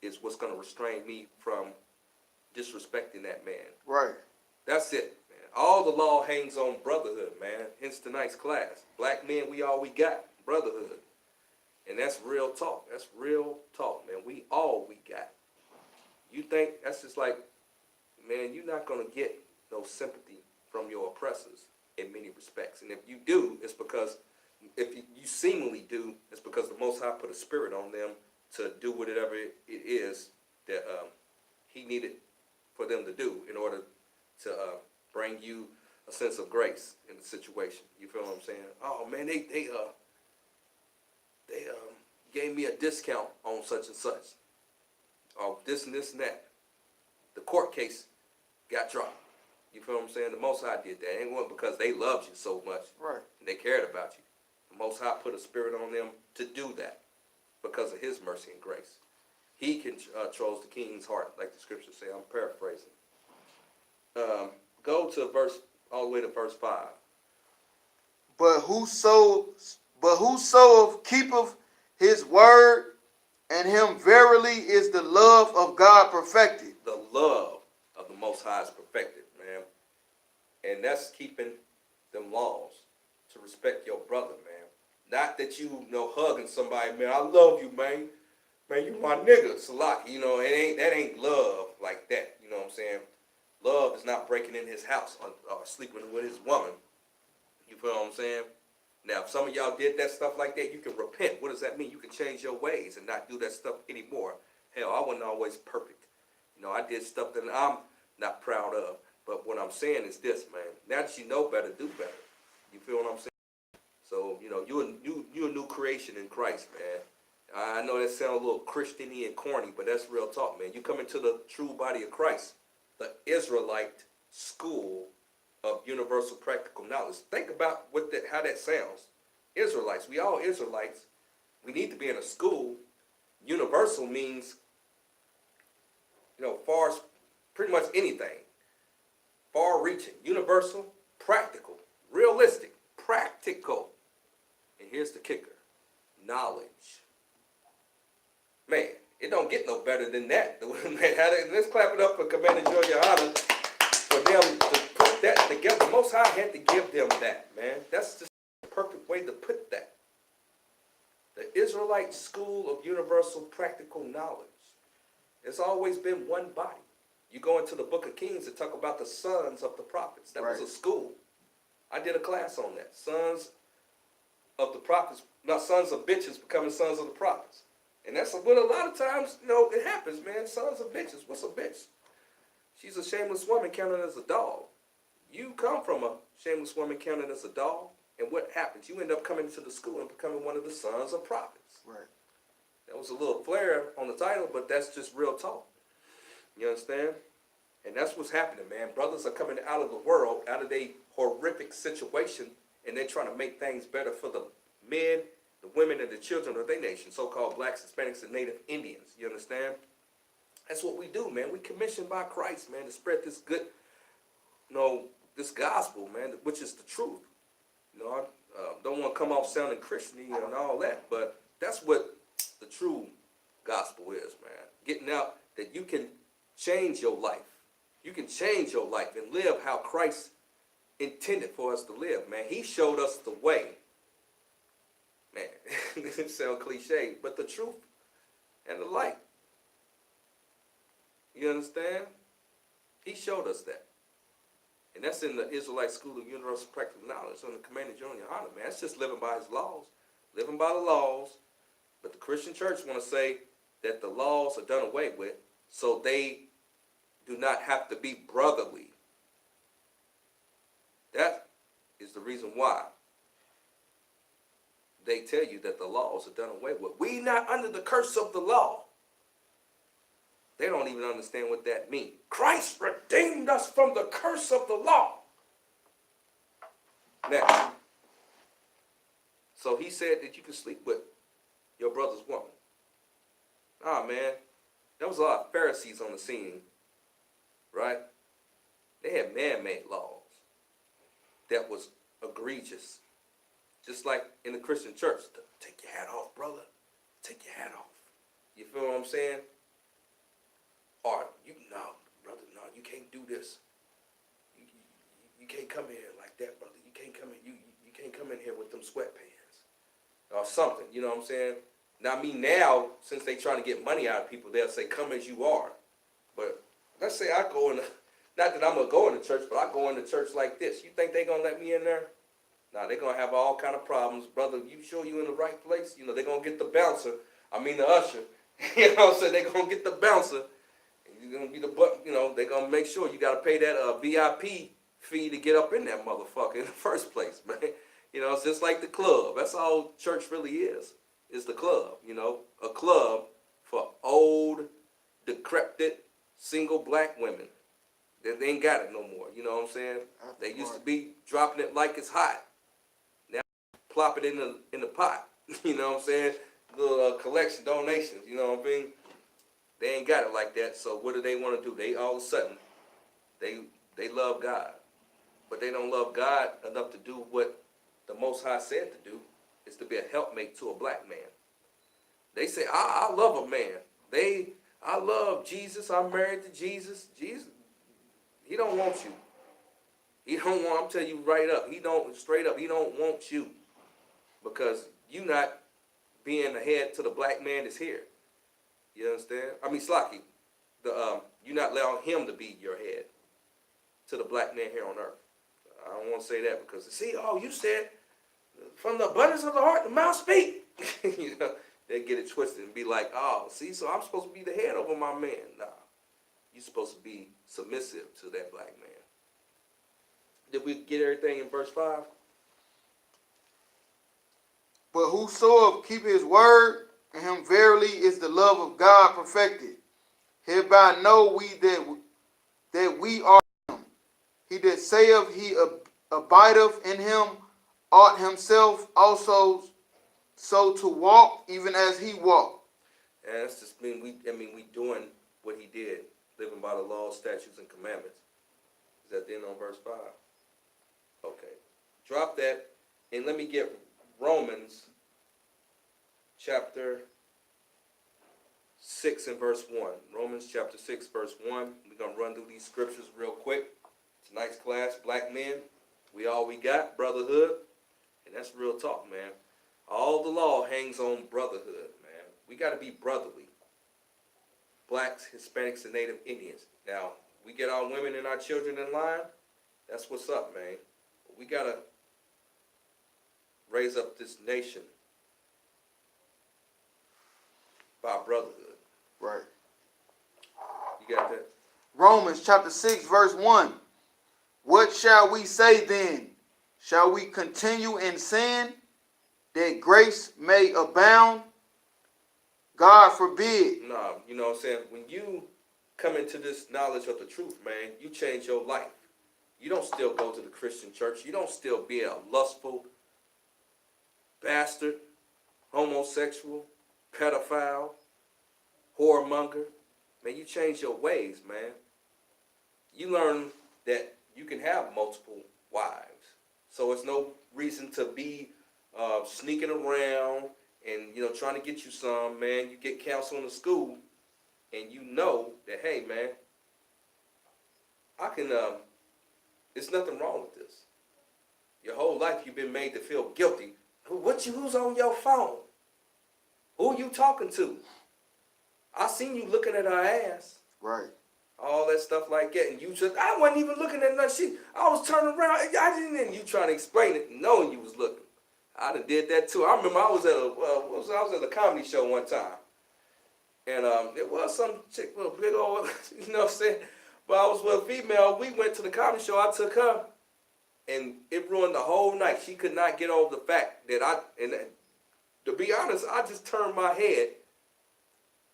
is what's going to restrain me from disrespecting that man. Right. That's it, man. All the law hangs on brotherhood, man. Hence tonight's class. Black men, we all we got. Brotherhood. And that's real talk. That's real talk, man. We all we got. You think that's just like, man, you're not going to get no sympathy from your oppressors in many respects. And if you do, it's because, if you seemingly do, it's because the Most High put a spirit on them to do whatever it is that he needed for them to do in order to bring you a sense of grace in the situation. You feel what I'm saying? Oh man, they gave me a discount on such and such, or this and this and that. court case got dropped. You feel what I'm saying? The Most High did that. It ain't wasn't because they loved you so much. Right. And they cared about you. The Most High put a spirit on them to do that because of his mercy and grace. He controls the king's heart, like the scriptures say. I'm paraphrasing. Go to all the way to verse 5. But whoso keepeth his word, and him verily is the love of God perfected. The love of the Most High is perfected, man. And that's keeping them laws to respect your brother, man. Not that you know hugging somebody, man, I love you, man. Man, you my nigga, Salaki. You know, that ain't love like that. You know what I'm saying? Love is not breaking in his house or sleeping with his woman. You feel what I'm saying? Now, if some of y'all did that stuff like that, you can repent. What does that mean? You can change your ways and not do that stuff anymore. Hell, I wasn't always perfect. You know, I did stuff that I'm not proud of. But what I'm saying is this, man. Now that you know better, do better. You feel what I'm saying? So, you know, you're a new creation in Christ, man. I know that sounds a little Christian-y and corny, but that's real talk, man. You come into the true body of Christ, the Israelite school of universal practical knowledge. Think about how that sounds. Israelites, we all Israelites. We need to be in a school. Universal means, you know, far as pretty much anything. Far-reaching, universal, practical, realistic, practical. And here's the kicker. Knowledge. Man, it don't get no better than that. Let's clap it up for Commander GEN.YAHANNA for them to put that together. The Most High had to give them that, man. That's just the perfect way to put that. The Israelite School of Universal Practical Knowledge. It's always been one body. You go into the book of Kings and talk about the sons of the prophets. That was a school. I did a class on that. Sons of the prophets, not sons of bitches becoming sons of the prophets. And that's what a lot of times, you know, it happens, man. Sons of bitches. What's a bitch? She's a shameless woman counted as a dog. You come from a shameless woman counted as a dog, and what happens? You end up coming to the school and becoming one of the sons of prophets. Right. That was a little flair on the title, but that's just real talk. You understand? And that's what's happening, man. Brothers are coming out of the world, out of a horrific situation, and they're trying to make things better for the men, the women, and the children of their nation, so-called blacks, Hispanics, and Native Indians. You understand? That's what we do, man. We commissioned by Christ, man, to spread this good, you know, this gospel, man, which is the truth. You know, I don't want to come off sounding Christian and all that, but that's what the true gospel is, man. Getting out that you can change your life. You can change your life and live how Christ intended for us to live, man. He showed us the way. Man, it sounds cliche, but the truth and the light. You understand? He showed us that. And that's in the Israelite School of Universal Practical Knowledge on the Commander GEN.YAHANNA, man. That's just living by his laws. Living by the laws. But the Christian church want to say that the laws are done away with, so they do not have to be brotherly. That is the reason why they tell you that the laws are done away with. We not under the curse of the law. They don't even understand what that means. Christ redeemed us from the curse of the law. Now, so he said that you can sleep with your brother's woman. Ah, man, there was a lot of Pharisees on the scene, right? They had man-made laws that was egregious. Just like in the Christian church, take your hat off, brother. Take your hat off. You feel what I'm saying? Or, no, brother, no, you can't do this. You can't come in here like that, brother. You can't come in. You can't come in here with them sweatpants or something. You know what I'm saying? Now, now, since they trying to get money out of people, they'll say, come as you are. But let's say I go in, not that I'm going to go into church, but I go into church like this. You think they going to let me in there? Nah, they're going to have all kind of problems. Brother, you sure you in the right place? You know, they're going to get the bouncer. I mean the usher. You know what I'm saying? They're going to get the bouncer. You're going to be the butt, you know, they're going to make sure you got to pay that VIP fee to get up in that motherfucker in the first place, man. You know, it's just like the club. That's all church really is the club, you know. A club for old, decrepit, single black women. They ain't got it no more. You know what I'm saying? They used to be dropping it like it's hot. Now plop it in the pot. You know what I'm saying? Little collection donations. You know what I mean? They ain't got it like that. So what do they want to do? They all of a sudden they love God, but they don't love God enough to do what the Most High said to do, is to be a helpmate to a black man. They say, I love a man. I love Jesus. I'm married to Jesus. Jesus, he don't want you. He don't want, I'm telling you right up, straight up, he don't want you. Because you not being the head to the black man that's here. You understand? I mean, Slocky, you not allowing him to be your head to the black man here on earth. I don't want to say that because, see, you said, from the abundance of the heart, the mouth speak. You know, they get it twisted and be like, see, so I'm supposed to be the head over my man. Nah, you're supposed to be submissive to that black man. Did we get everything in verse 5? But whosoever keep his word, in him verily is the love of God perfected. Hereby know we that we are him. He that saith he abideth in him ought himself also so to walk, even as he walked. And that's just mean we doing what he did, living by the laws, statutes, and commandments. Is that the end on verse 5? Okay. Drop that, and let me get Romans chapter 6 and verse 1. Romans chapter 6, verse 1. We're going to run through these scriptures real quick. Tonight's class, black men, we got, brotherhood. And that's real talk, man. All the law hangs on brotherhood, man. We got to be brotherly. Blacks, Hispanics, and Native Indians. Now, we get our women and our children in line. That's what's up, man. But we got to raise up this nation by brotherhood. Right. You got that? Romans chapter 6, verse 1. What shall we say then? Shall we continue in sin that grace may abound? God forbid. No, you know what I'm saying? When you come into this knowledge of the truth, man, you change your life. You don't still go to the Christian church. You don't still be a lustful bastard, homosexual, pedophile, whoremonger. Man, you change your ways, man. You learn that you can have multiple wives. So it's no reason to be sneaking around and, trying to get you some, man. You get counsel in the school and you know that, hey, man, I can, there's nothing wrong with this. Your whole life you've been made to feel guilty. Who's on your phone? Who you talking to? I seen you looking at her ass. Right. All that stuff like that. And you just, I wasn't even looking at nothing. I was turning around. I didn't, and you trying to explain it knowing you was looking. I done did that too. I remember I was at a comedy show one time. And it was some chick with a big old, you know what I'm saying? But I was with a female. We went to the comedy show. I took her. And it ruined the whole night. She could not get over the fact that to be honest, I just turned my head.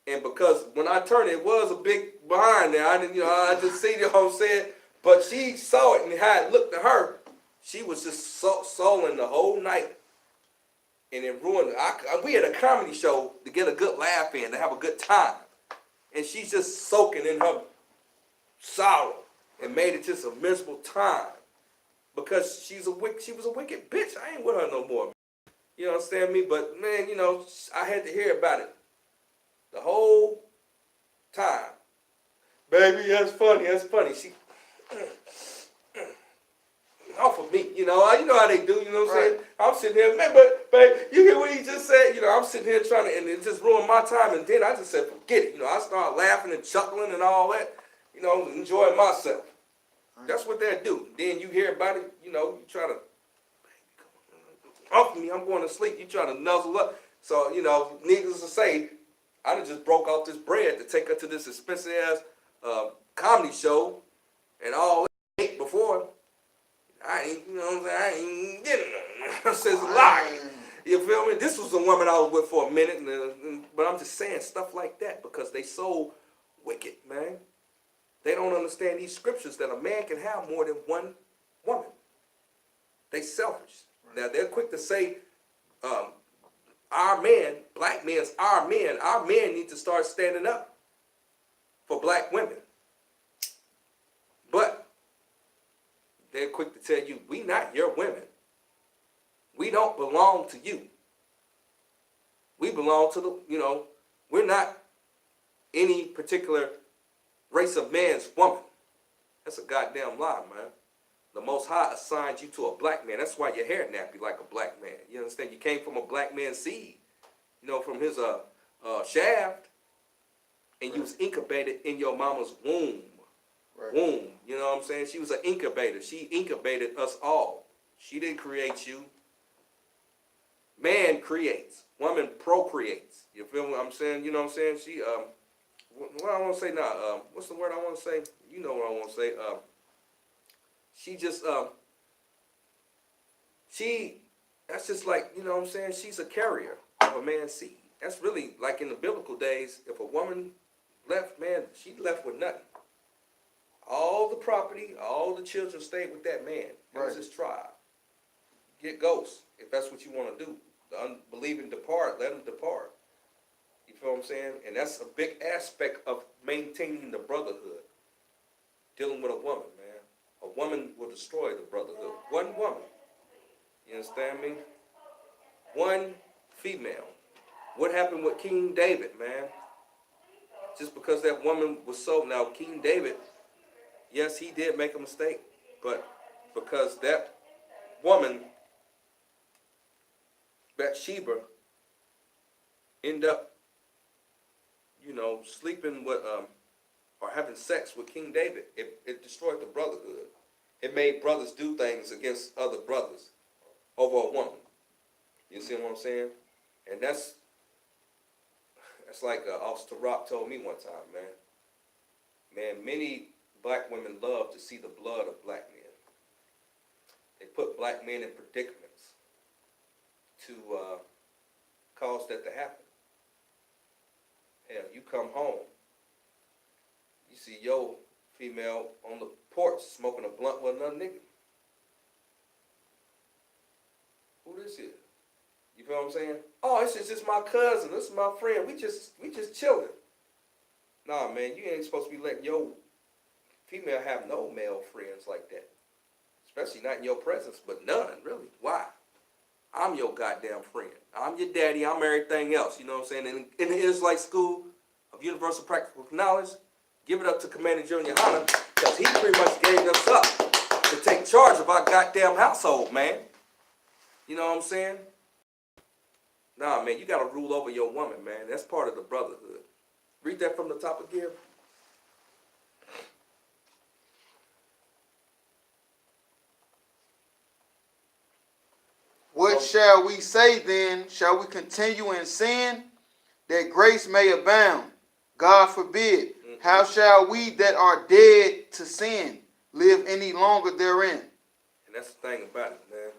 And because when I turned, it was a big behind there. I didn't, I just see, what I'm saying? But she saw it and how it looked to her. She was just sulling the whole night. And it ruined it. We had a comedy show to get a good laugh in, to have a good time. And she's just soaking in her sorrow and made it just a miserable time. Because she was a wicked bitch. I ain't with her no more. You understand me? But, man, I had to hear about it the whole time. Baby, that's funny. She, off of me, you know how they do, you know what I'm saying? I'm sitting here, man, but, babe, you hear what he just said? I'm sitting here trying to, and it just ruined my time, and then I just said, forget it. I started laughing and chuckling and all that, enjoying myself. That's what they do. Then you hear about it, you try to, off me, I'm going to sleep. You try to nuzzle up. So, needless to say, I done just broke off this bread to take her to this expensive ass comedy show and all that before. I ain't, I ain't getting nothing. I says a lie. You feel me? This was the woman I was with for a minute, but I'm just saying stuff like that because they so wicked, man. They don't understand these scriptures that a man can have more than one woman. They selfish. Now, they're quick to say, our men, black men's our men need to start standing up for black women. But they're quick to tell you, we not your women. We don't belong to you. We belong to the, we're not any particular race of man's woman. That's a goddamn lie, man. The Most High assigned you to a black man. That's why your hair nappy like a black man. You understand? You came from a black man's seed, from his shaft, and you was incubated in your mama's womb. Right. Womb. You know what I'm saying? She was an incubator. She incubated us all. She didn't create you. Man creates. Woman procreates. You feel what I'm saying? You know what I'm saying? She what I want to say now? What's the word I want to say? You know what I want to say? She just that's just like, you know what I'm saying? She's a carrier of a man's seed. That's really like in the biblical days. If a woman left, man, she left with nothing. All the property, all the children stayed with that man. That was his tribe. Get ghosts if that's what you want to do. The unbelieving depart, let them depart. You feel what I'm saying? And that's a big aspect of maintaining the brotherhood. Dealing with a woman, man. A woman will destroy the brotherhood. One woman. You understand me? One female. What happened with King David, man? Just because that woman was so... Now, King David, yes, he did make a mistake. But because that woman, Bathsheba, ended up, sleeping with... or having sex with King David, it destroyed the brotherhood. It made brothers do things against other brothers over a woman. You see what I'm saying? And that's like Officer Rock told me one time, man. Man, many black women love to see the blood of black men. They put black men in predicaments to cause that to happen. Hell, you come home, you see your female on the porch smoking a blunt with another nigga. Who this is? You feel what I'm saying? Oh, this is just my cousin. This is my friend. We just chilling. Nah, man, you ain't supposed to be letting your female have no male friends like that. Especially not in your presence, but none, really. Why? I'm your goddamn friend. I'm your daddy. I'm everything else. You know what I'm saying? In the Israelite School of Universal Practical Knowledge, give it up to Commander GEN.YAHANNA, because he pretty much gave us up to take charge of our goddamn household, man. You know what I'm saying? Nah, man, you got to rule over your woman, man. That's part of the brotherhood. Read that from the top again. What shall we say then? Shall we continue in sin, that grace may abound? God forbid. How shall we that are dead to sin live any longer therein? And that's the thing about it, man.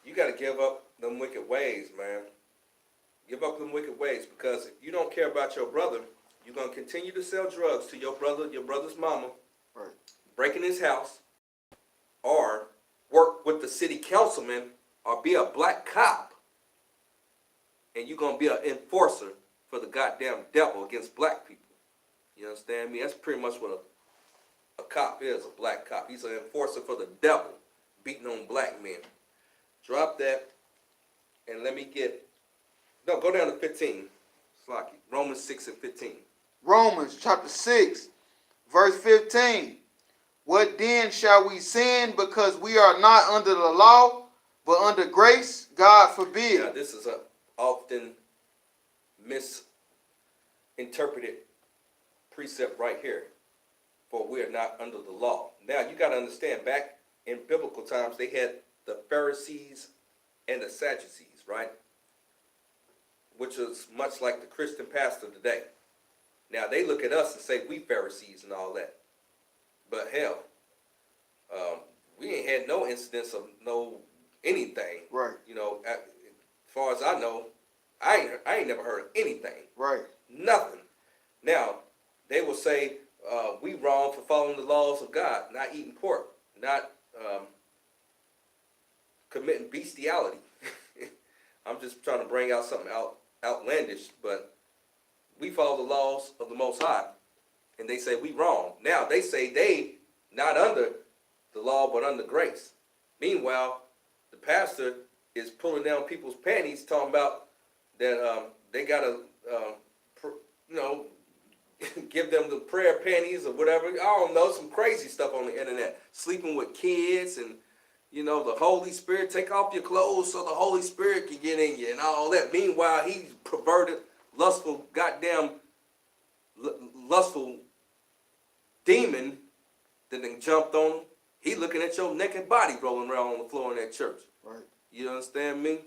You got to give up them wicked ways, man. Give up them wicked ways, because if you don't care about your brother, you're going to continue to sell drugs to your brother's mama, right, breaking his house, or work with the city councilman, or be a black cop, and you're going to be an enforcer for the goddamn devil against black people. You understand me? That's pretty much what a cop is, a black cop. He's an enforcer for the devil, beating on black men. Drop that, and let me go down to 15. Slocky. Romans 6 and 15. Romans chapter 6, verse 15. What then shall we sin because we are not under the law, but under grace? God forbid. Now, this is a often misinterpreted precept right here. For we are not under the law. Now, you got to understand, back in biblical times, they had the Pharisees and the Sadducees, right? Which is much like the Christian pastor today. Now, they look at us and say, we Pharisees and all that. But hell, we ain't had no incidents of no anything. Right. As far as I know, I ain't never heard of anything. Right. Nothing. Now, they will say, we wrong for following the laws of God, not eating pork, not committing bestiality. I'm just trying to bring out something outlandish, but we follow the laws of the Most High, and they say we wrong. Now they say they not under the law but under grace. Meanwhile, the pastor is pulling down people's panties, talking about that they gotta, give them the prayer panties or whatever. I don't know, some crazy stuff on the internet. Sleeping with kids and, the Holy Spirit, take off your clothes so the Holy Spirit can get in you and all that. Meanwhile, he's perverted, lustful demon that then jumped on him. He looking at your naked body rolling around on the floor in that church. Right. You understand me?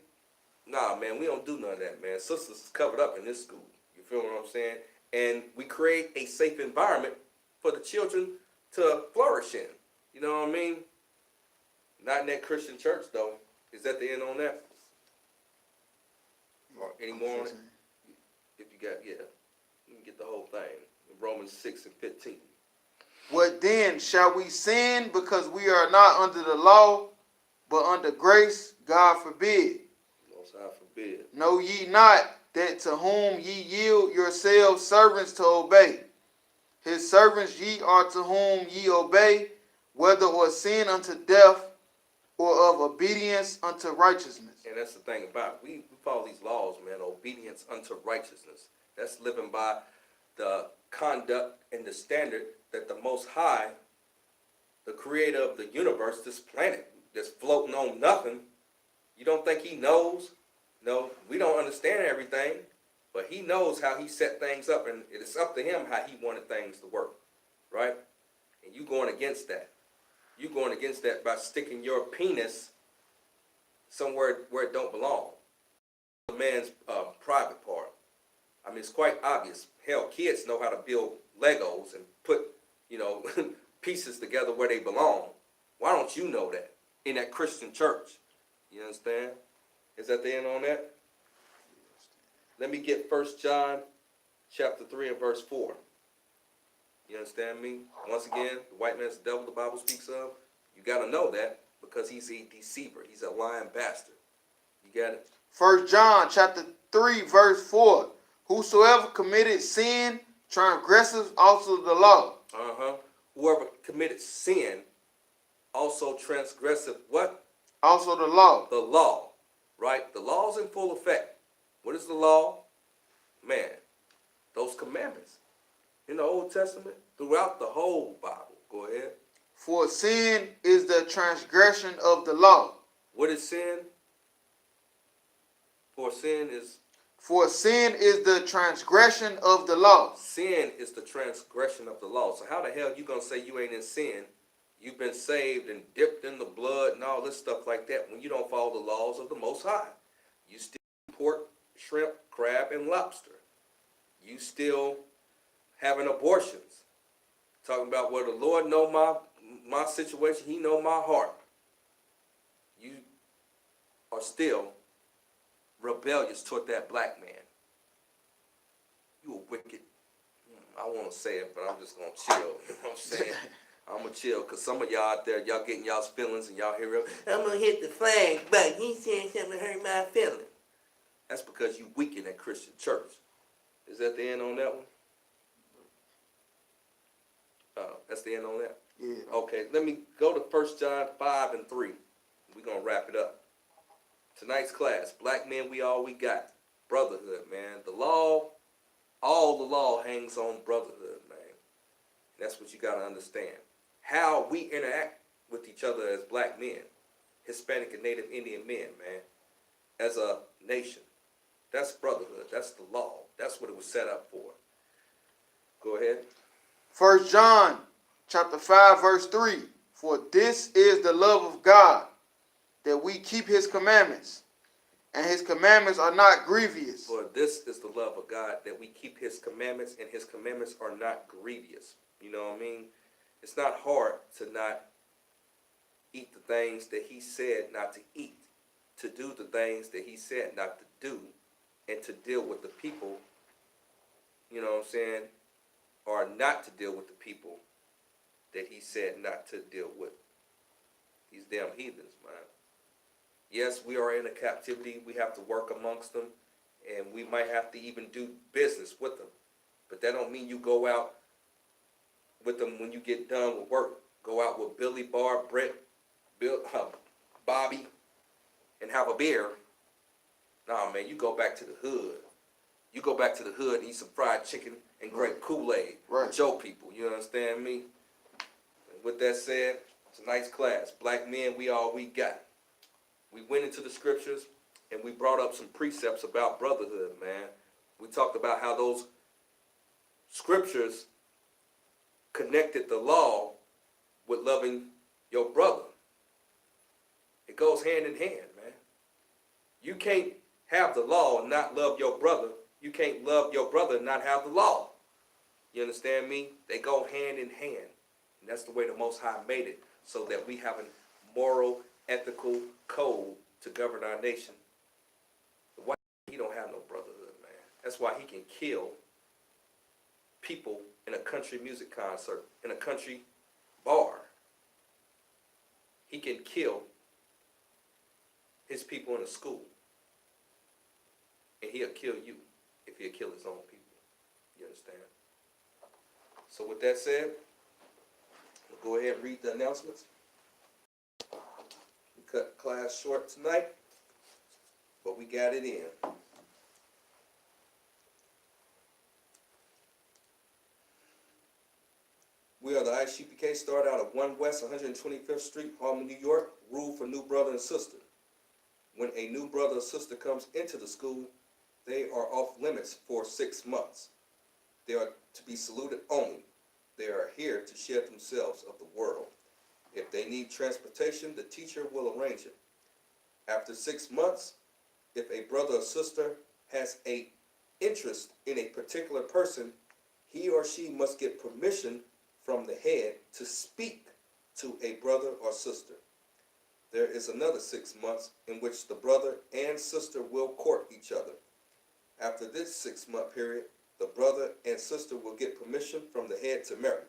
Nah, man, we don't do none of that, man. Sisters is covered up in this school. You feel what I'm saying? And we create a safe environment for the children to flourish in. You know what I mean? Not in that Christian church, though. Is that the end on that? Or any more on it? If you got, you can get the whole thing. Romans 6:15. What then? Shall we sin because we are not under the law, but under grace? God forbid. Most High forbid. Know ye not that to whom ye yield yourselves servants to obey? His servants ye are to whom ye obey, whether or sin unto death, or of obedience unto righteousness. And that's the thing about it. We follow these laws, man. Obedience unto righteousness. That's living by the conduct and the standard that the Most High, the creator of the universe, this planet that's floating on nothing, you don't think he knows? No, we don't understand everything, but he knows how he set things up, and it's up to him how he wanted things to work, right? And you going against that. You going against that by sticking your penis somewhere where it don't belong. The man's private part. I mean, it's quite obvious. Hell, kids know how to build Legos and put, pieces together where they belong. Why don't you know that in that Christian church? You understand? Is that the end on that? Let me get 1 John chapter 3 and verse 4. You understand me? Once again, the white man's the devil the Bible speaks of. You got to know that because he's a deceiver. He's a lying bastard. You got it? 1 John chapter 3 verse 4. Whosoever committed sin transgresses also the law. Whoever committed sin also transgresseth what? Also the law. The law. Right? The law's in full effect. What is the law? Man, those commandments. In the Old Testament, throughout the whole Bible. Go ahead. For sin is the transgression of the law. What is sin? For sin is the transgression of the law. Sin is the transgression of the law. So how the hell you going to say you ain't in sin? You've been saved and dipped in the blood and all this stuff like that when you don't follow the laws of the Most High. You still pork, shrimp, crab, and lobster. You still having abortions. Talking about, well, the Lord know my situation. He know my heart. You are still rebellious toward that black man. You a wicked. I want to say it, but I'm just going to chill. You know what I'm saying? I'm going to chill because some of y'all out there, y'all getting y'all's feelings and y'all hear, I'm going to hit the flag, but he saying something to hurt my feelings. That's because you weak in that Christian church. Is that the end on that one? That's the end on that? Yeah. Okay, let me go to 1 John 5 and 3. We're going to wrap it up. Tonight's class, black men, we all we got. Brotherhood, man. The law, all the law hangs on brotherhood, man. That's what you got to understand. How we interact with each other as black men, Hispanic and Native Indian men, man, as a nation. That's brotherhood. That's the law. That's what it was set up for. Go ahead. 1 John chapter 5 verse 3. For this is the love of God, that we keep his commandments, and his commandments are not grievous. For this is the love of God, that we keep his commandments, and his commandments are not grievous. You know what I mean? It's not hard to not eat the things that he said not to eat, to do the things that he said not to do, and to deal with the people, you know what I'm saying, are not to deal with the people that he said not to deal with. These damn heathens, man. Yes, we are in a captivity. We have to work amongst them, and we might have to even do business with them. But that don't mean you go out with them when you get done with work. Go out with Billy, Barb, Brett, Bobby, and have a beer. Nah, man, you go back to the hood. You go back to the hood and eat some fried chicken and grape Kool-Aid with your people. You understand me? And with that said, it's a nice class. Black men, we all we got. We went into the scriptures and we brought up some precepts about brotherhood, man. We talked about how those scriptures connected the law with loving your brother. It goes hand in hand, man. You can't have the law and not love your brother. You can't love your brother and not have the law. You understand me? They go hand in hand. And that's the way the Most High made it, so that we have a moral, ethical code to govern our nation. The white, he don't have no brotherhood, man. That's why he can kill people in a country music concert, in a country bar. He can kill his people in a school. And he'll kill you if he'll kill his own people. You understand? So with that said, we'll go ahead and read the announcements. We cut class short tonight, but we got it in. We are the I.S.U.P.K. Start out of 1 West 125th Street, Harlem, New York. Rule for new brother and sister. When a new brother or sister comes into the school, they are off limits for 6 months. They are to be saluted only. They are here to shed themselves of the world. If they need transportation, the teacher will arrange it. After 6 months, if a brother or sister has an interest in a particular person, he or she must get permission from the head to speak to a brother or sister. There is another 6 months in which the brother and sister will court each other. After this 6-month period, the brother and sister will get permission from the head to marry.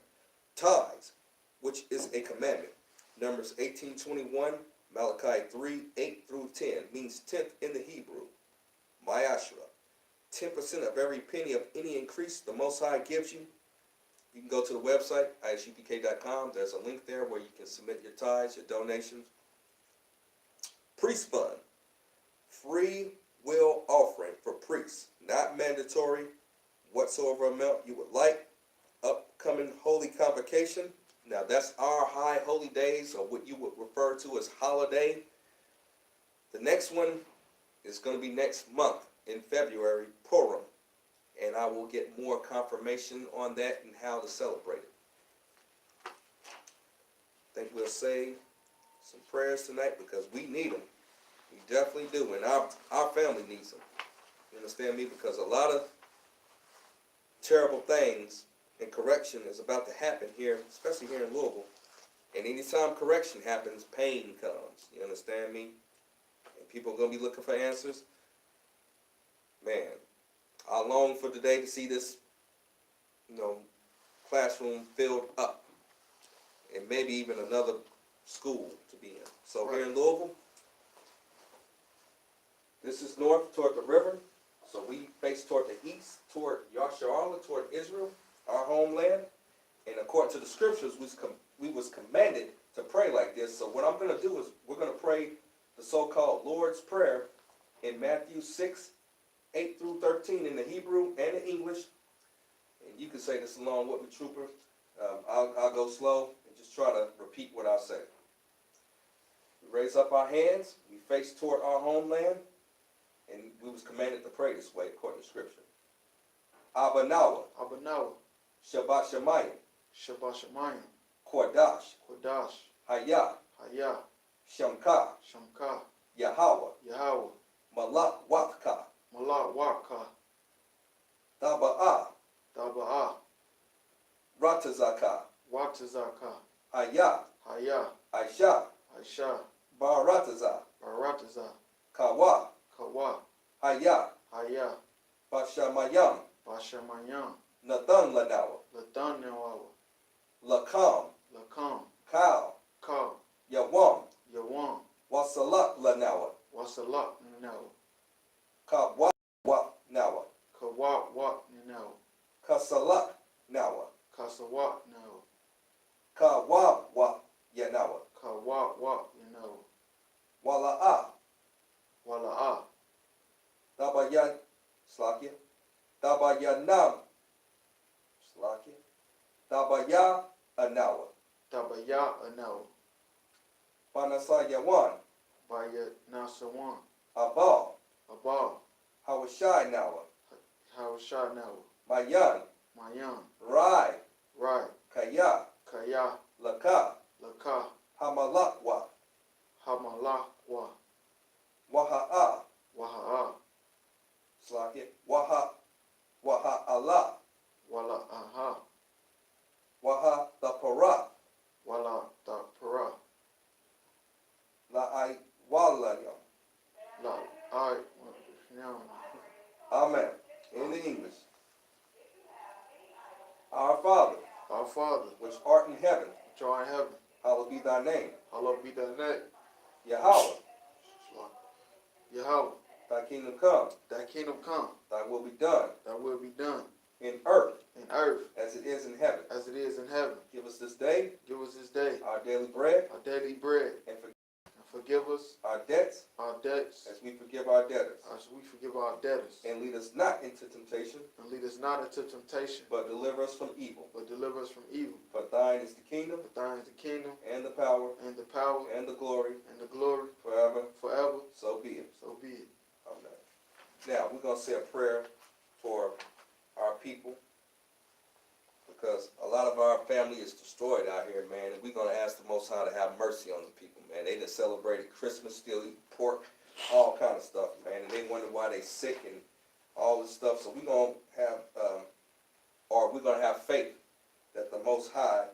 Tithes, which is a commandment. Numbers 18:21, Malachi 3:8-10 means tenth in the Hebrew. Mayashra, 10% of every penny of any increase the Most High gives you. You can go to the website, ISUPK.com. There's a link there where you can submit your tithes, your donations. Priest fund, free will offering for priests, not mandatory, whatsoever amount you would like. Upcoming holy convocation. Now that's our high holy days, or what you would refer to as holiday. The next one is going to be next month in February, Purim. And I will get more confirmation on that and how to celebrate it. I think we'll say some prayers tonight because we need them. We definitely do, and our family needs them. You understand me? Because a lot of terrible things and correction is about to happen here, especially here in Louisville. And anytime correction happens, pain comes. You understand me? And people are going to be looking for answers. Man, I long for the day to see this, classroom filled up. And maybe even another school to be in. So here in Louisville, this is north toward the river. So we face toward the east, toward Yasharallah, toward Israel, our homeland. And according to the scriptures, we was commanded to pray like this. So what I'm going to do is we're going to pray the so-called Lord's Prayer in Matthew 6:8-13 in the Hebrew and the English. And you can say this along with me, trooper. I'll go slow and just try to repeat what I say. We raise up our hands. We face toward our homeland. And we was commanded to pray this way according to scripture. Abanawa. Abanawa. Shabbat Shemayim. Shabbat Shemayim. Kodash. Kodash. Hayah. Hayah. Shamka. Shamka. Yahweh. Yahweh. Malak Wakka. Malak Waka. Daba'ah. Daba'ah. Ratazaka. Watazaka. Hayah. Hayah. Aisha. Aisha. Barataza. Barataza. Kawa. Kawa. Hayah. Hayah. Bashamayam. Bashamayam. Nathan Lanawa, Lathan-Nawawa, Lakam, Lakam, Kal, Ka, Yawam, Yawam, Wasalak Lanawa, Wasalak-Nawa, Kawa Nawa, Kawak-Wak-Nawa, Kasalak Nawa, Kasawak-Nawa, Kawa Yanawa, Kawak-Wak-Nawa, Wala'a, Wala'a, Dabayan, Slakia, Dabayanam, Slakia, Dabaya Anawa, Tabaya-Anawa, Banasa Yawan, Baya-Nasawan, Abal, Abal, Hawashai Nawa, Hawashah-Nawa, Mayan, Mayan, Rai, Rai, Kaya, Kaya, Laka, Laka, Hamalakwa, Hamalakwa, Waha'a, Waha'a, Slakia, Waha'ala, Wala'aha, Waha the Para, Wala-Ta-Para, La'ai Walayam. La-I, now, Amen. In the English. Our Father, Our Father, which art in heaven, which art in heaven, hallowed be thy name. hallowed be thy name. Yahweh, Yahweh, thy kingdom come, thy kingdom come, thy will be done thy will be done, in earth in earth as it is in heaven. as it is in heaven. Give us this day Give us this day our daily bread, our daily bread, and and forgive us our debts our debts as we forgive our debtors. as we forgive our debtors. And lead us not into temptation, And lead us not into temptation, but deliver us from evil. but deliver us from evil. For thine is the kingdom, For thine is the kingdom, and the power, and the power, and the glory, and the glory, forever. forever. So be it. So be it. Amen. Now, we're going to say a prayer for our people, because a lot of our family is destroyed out here, man, and we're going to ask the Most High to have mercy on the people, man. They done celebrated Christmas, still eat pork, all kind of stuff, man, and they wonder why they sick and all this stuff. So we're going to have, we're going to have faith that the Most High,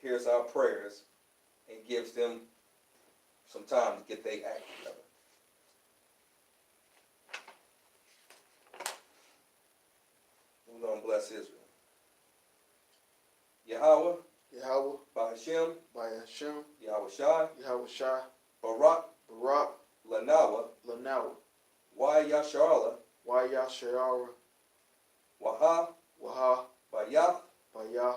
hears our prayers and gives them some time to get their act together. We're going to bless Israel. Yahweh, Yahweh, Bahashem, by Hashem, Yahweh Shai, Yahweh Shai, Barak, Barak, Lanawa, Lanawa, Yasharala, Yashayara, Waha, Waha, Bayath, Bayah,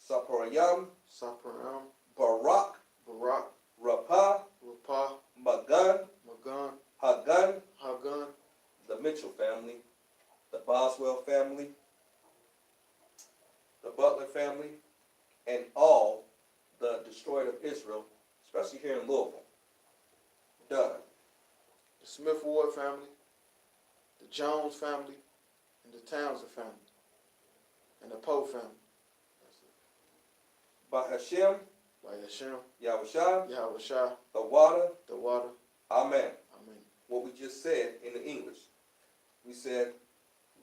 Saparayam, Saparam, Barak, Barak, Rapah, Rapah, Magan, Magan, Hagan, Hagan, the Mitchell family, the Boswell family, the Butler family, and all the destroyed of Israel, especially here in Louisville. Done. the Smith Ward family, the Jones family, and the Townsend family, and the Poe family. Bahashem, By Hashem, Yahweh Shai, Yahweh Shai, the water, the water. Amen. Amen. What we just said in the English. We said,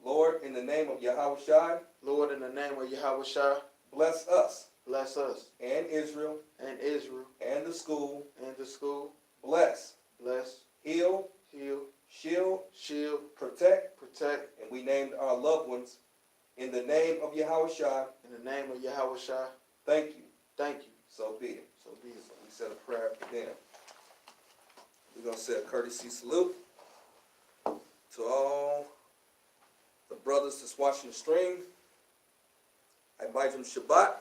Lord, in the name of Yahweh Shai, Lord, in the name of Yahweh Shai, bless us bless us and Israel and Israel and the school. and the school. Bless, Bless, heal, heal, shield, shield, protect, protect. and we named our loved ones in the name of Yahweh Shai. In the name of Yahweh Shai, Thank you. thank you. So be it. So be it. We said a prayer for them. We're going to say a courtesy salute to all the brothers that's watching the stream. I invite them Shabbat.